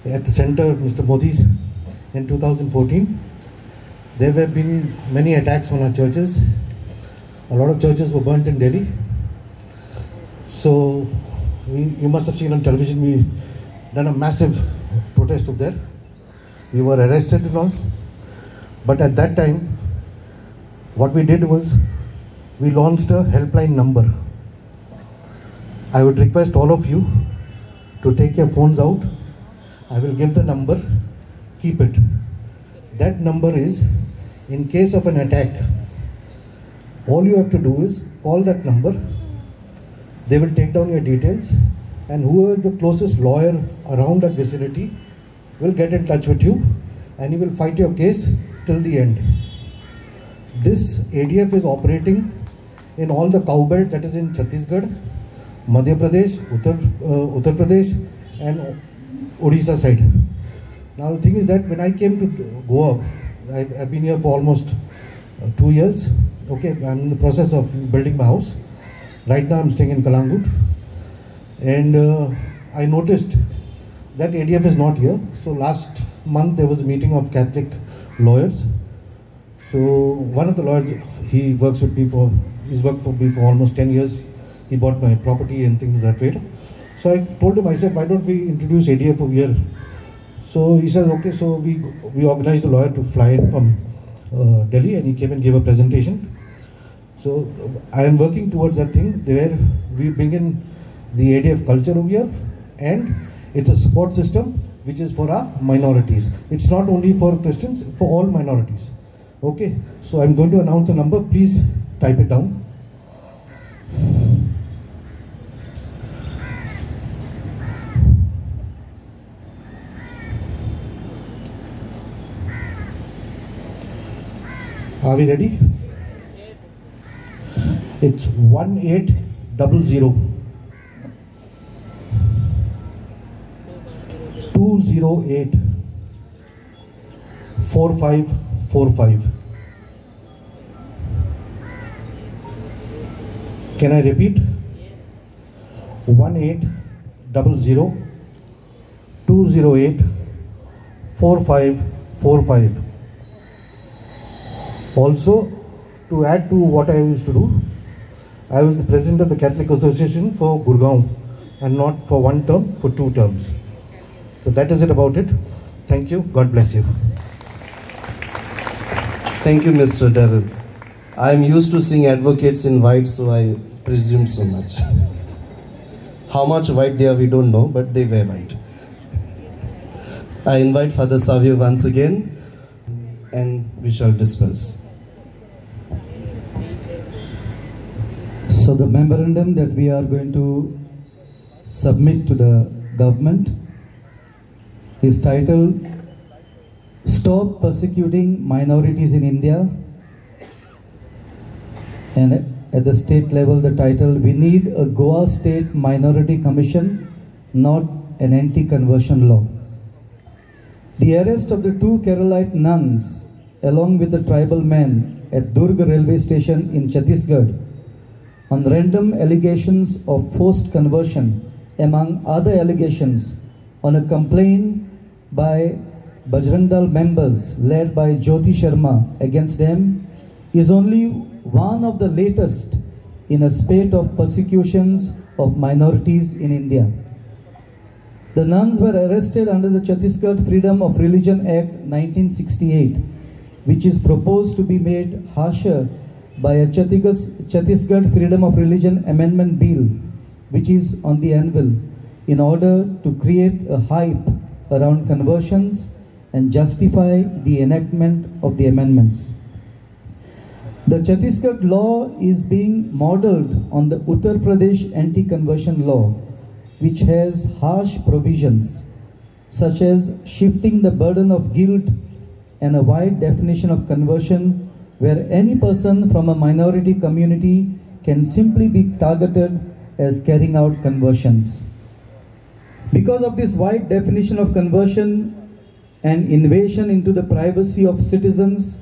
at the center, Mr. Modi's, in 2014, there have been many attacks on our churches. A lot of churches were burnt in Delhi. So you must have seen on television, we done a massive protest up there. We were arrested and all. But at that time, what we did was we launched a helpline number. I would request all of you to take your phones out. I will give the number. Keep it. That number is, in case of an attack, all you have to do is call that number. They will take down your details, and whoever is the closest lawyer around that vicinity will get in touch with you, and you will fight your case till the end. This ADF is operating in all the cow belt that is in Chhattisgarh, Madhya Pradesh, Uttar Pradesh, and Odisha side. Now the thing is that when I came to Goa, I've been here for almost 2 years. Okay, I'm in the process of building my house. Right now I'm staying in Kalangut, and I noticed that ADF is not here. So last month there was a meeting of Catholic lawyers. So one of the lawyers, he's worked for me for almost 10 years. He bought my property and things that way. So I told him, I said, why don't we introduce ADF over here? So he said, okay. So we organized a lawyer to fly in from Delhi, and he came and gave a presentation. So I am working towards that thing where we bring in the ADF culture over here, and it's a support system which is for our minorities. It's not only for Christians, for all minorities. Okay, so I'm going to announce a number. Please type it down. Are we ready? It's 1800 208 4545. Can I repeat? 1800 208 4545. Also, to add to what I used to do, I was the president of the Catholic Association for Gurgaon, and not for 1 term, for 2 terms. So that is it about it. Thank you. God bless you. Thank you, Mr. Darrell. I am used to seeing advocates in white, so I presume so much. How much white they are, we don't know, but they wear white. I invite Father Savio once again, and we shall disperse. So the memorandum that we are going to submit to the government is titled Stop Persecuting Minorities in India, and at the state level the title, We Need a Goa State Minority Commission, not an Anti-Conversion Law. The arrest of the 2 Keralite nuns along with the tribal men at Durg railway station in Chhattisgarh on random allegations of forced conversion among other allegations, on a complaint by Bajrang Dal members led by Jyoti Sharma against them is only one of the latest in a spate of persecutions of minorities in India. The nuns were arrested under the Chhattisgarh Freedom of Religion Act 1968, which is proposed to be made harsher by a Chhattisgarh Freedom of Religion Amendment Bill, which is on the anvil, in order to create a hype around conversions and justify the enactment of the amendments. The Chhattisgarh law is being modeled on the Uttar Pradesh anti-conversion law, which has harsh provisions such as shifting the burden of guilt and a wide definition of conversion, where any person from a minority community can simply be targeted as carrying out conversions. Because of this wide definition of conversion and invasion into the privacy of citizens,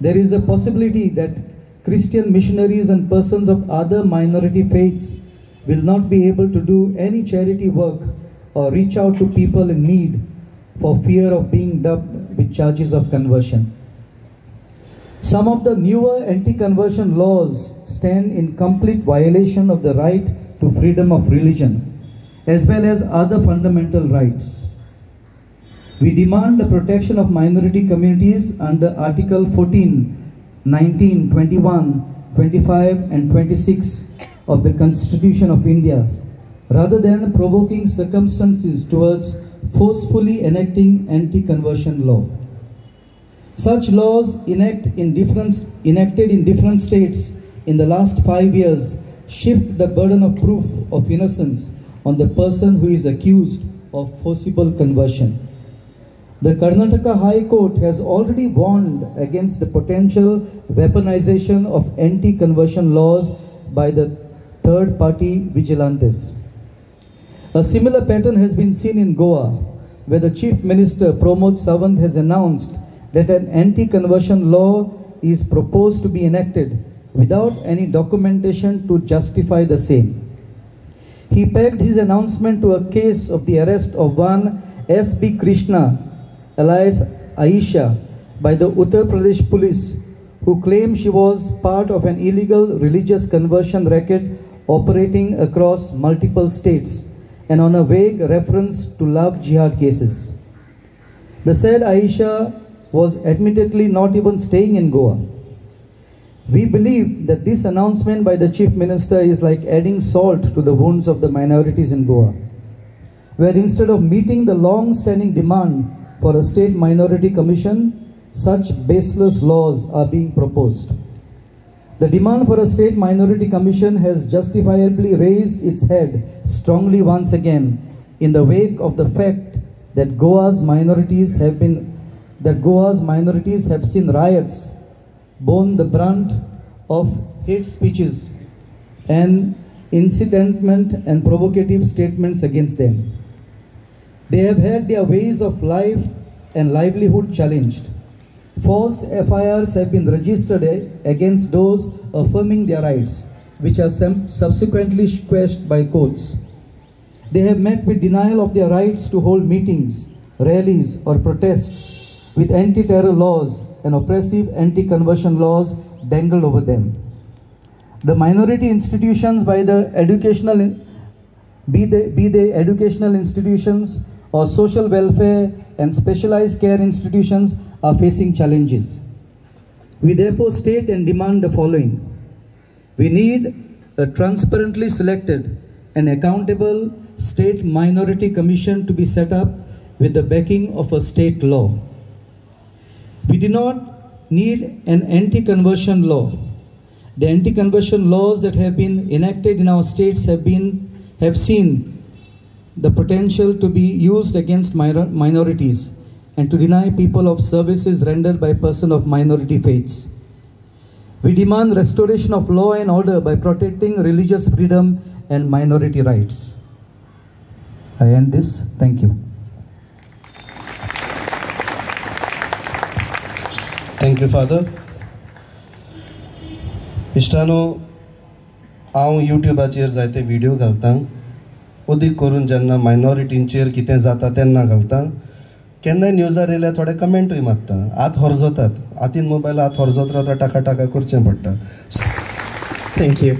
there is a possibility that Christian missionaries and persons of other minority faiths will not be able to do any charity work or reach out to people in need for fear of being dubbed with charges of conversion. Some of the newer anti-conversion laws stand in complete violation of the right to freedom of religion, as well as other fundamental rights. We demand the protection of minority communities under Article 14, 19, 21, 25 and 26 of the Constitution of India, rather than provoking circumstances towards forcefully enacting anti-conversion law. Such laws enacted in different states in the last 5 years shift the burden of proof of innocence on the person who is accused of forcible conversion. The Karnataka High Court has already warned against the potential weaponization of anti-conversion laws by the third-party vigilantes. A similar pattern has been seen in Goa, where the Chief Minister Pramod Sawant has announced that an anti-conversion law is proposed to be enacted without any documentation to justify the same. He pegged his announcement to a case of the arrest of one S.B. Krishna, alias Aisha, by the Uttar Pradesh police, who claimed she was part of an illegal religious conversion racket operating across multiple states, and on a vague reference to love jihad cases. The said Aisha was admittedly not even staying in Goa. We believe that this announcement by the Chief Minister is like adding salt to the wounds of the minorities in Goa, where instead of meeting the long-standing demand for a state minority commission, such baseless laws are being proposed. The demand for a state minority commission has justifiably raised its head strongly once again in the wake of the fact that Goa's minorities have seen riots, borne the brunt of hate speeches and incitement and provocative statements against them. They have had their ways of life and livelihood challenged. False FIRs have been registered against those affirming their rights, which are subsequently quashed by courts. They have met with denial of their rights to hold meetings, rallies, or protests, with anti-terror laws and oppressive anti-conversion laws dangled over them. The minority institutions be they educational institutions or social welfare and specialized care institutions are facing challenges. We therefore state and demand the following. We need a transparently selected and accountable state minority commission to be set up with the backing of a state law. We do not need an anti-conversion law. The anti-conversion laws that have been enacted in our states have seen the potential to be used against minorities and to deny people of services rendered by persons of minority faiths. We demand restoration of law and order by protecting religious freedom and minority rights. I end this. Thank you. Thank you, Father. इश्टानो, हांव यूट्यूबाचेर जायते video घालतां उदीक करून जेन्ना मायनॉरिटींचेर कितें जाता तेन्ना घालता. केन्नाय न्यूजार येयल्यार थोडे कमेंटूय मारता. हात हरजतात, हातीन मोबायल हात हरजत रावता, टाका टाका करचें पडटा. Thank you.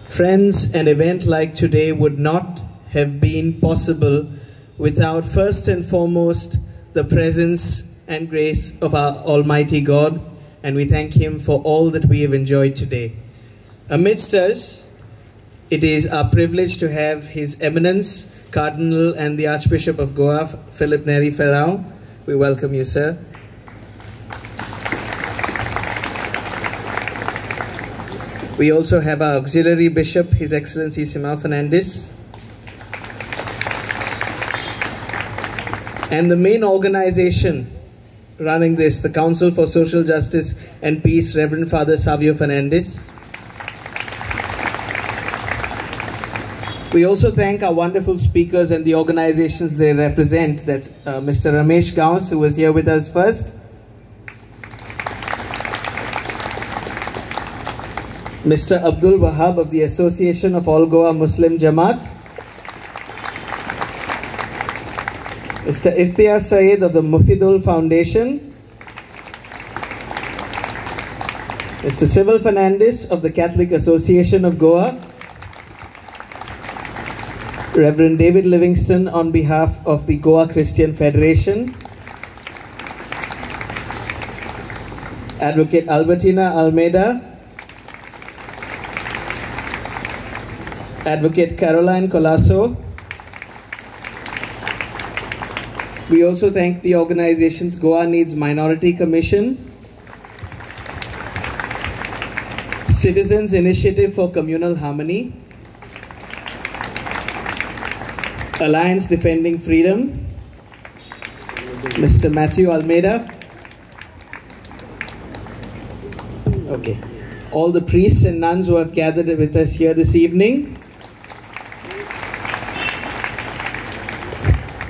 Friends, an event like today would not have been possible without first and foremost the presence and grace of our Almighty God, and we thank Him for all that we have enjoyed today. Amidst us, it is our privilege to have His Eminence, Cardinal and the Archbishop of Goa, Philip Neri Ferrao. We welcome you, sir. We also have our Auxiliary Bishop, His Excellency Simão Fernandes. And the main organization running this, the Council for Social Justice and Peace, Reverend Father Savio Fernandes. We also thank our wonderful speakers and the organizations they represent. That's Mr. Ramesh Gauss, who was here with us first. Mr. Abdul Wahab of the Association of All Goa Muslim Jamaat. Mr. Iftiaz Saeed of the Mufidul Foundation. Mr. Civil Fernandes of the Catholic Association of Goa. Reverend David Livingston on behalf of the Goa Christian Federation. Advocate Albertina Almeida. Advocate Caroline Colasso. We also thank the organizations Goa Needs Minority Commission, Citizens Initiative for Communal Harmony, Alliance Defending Freedom, Mr. Matthew Almeida. Okay. All the priests and nuns who have gathered with us here this evening.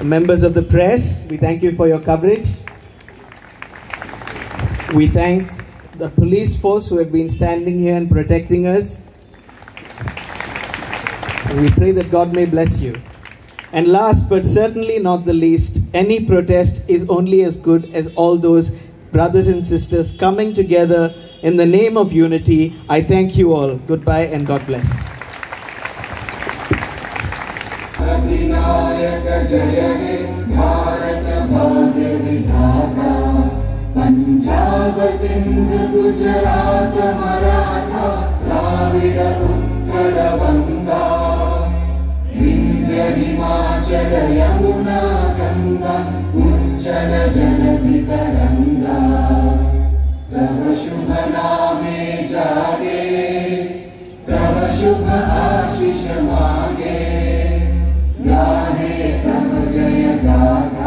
Members of the press, we thank you for your coverage. We thank the police force who have been standing here and protecting us. And we pray that God may bless you. And last but certainly not the least, any protest is only as good as all those brothers and sisters coming together in the name of unity. I thank you all. Goodbye and God bless. अधिनायक जय हे भारत भाग्य विधाता पंजाब सिंध गुजरात मराठा द्राविड उत्कल बंगा विंध्य हिमाचल यमुना गंगा उच्चल जलधि तरंगा तव शुभ नामे जागे तव शुभ आशीष मांगे गाहे तब जय गाथा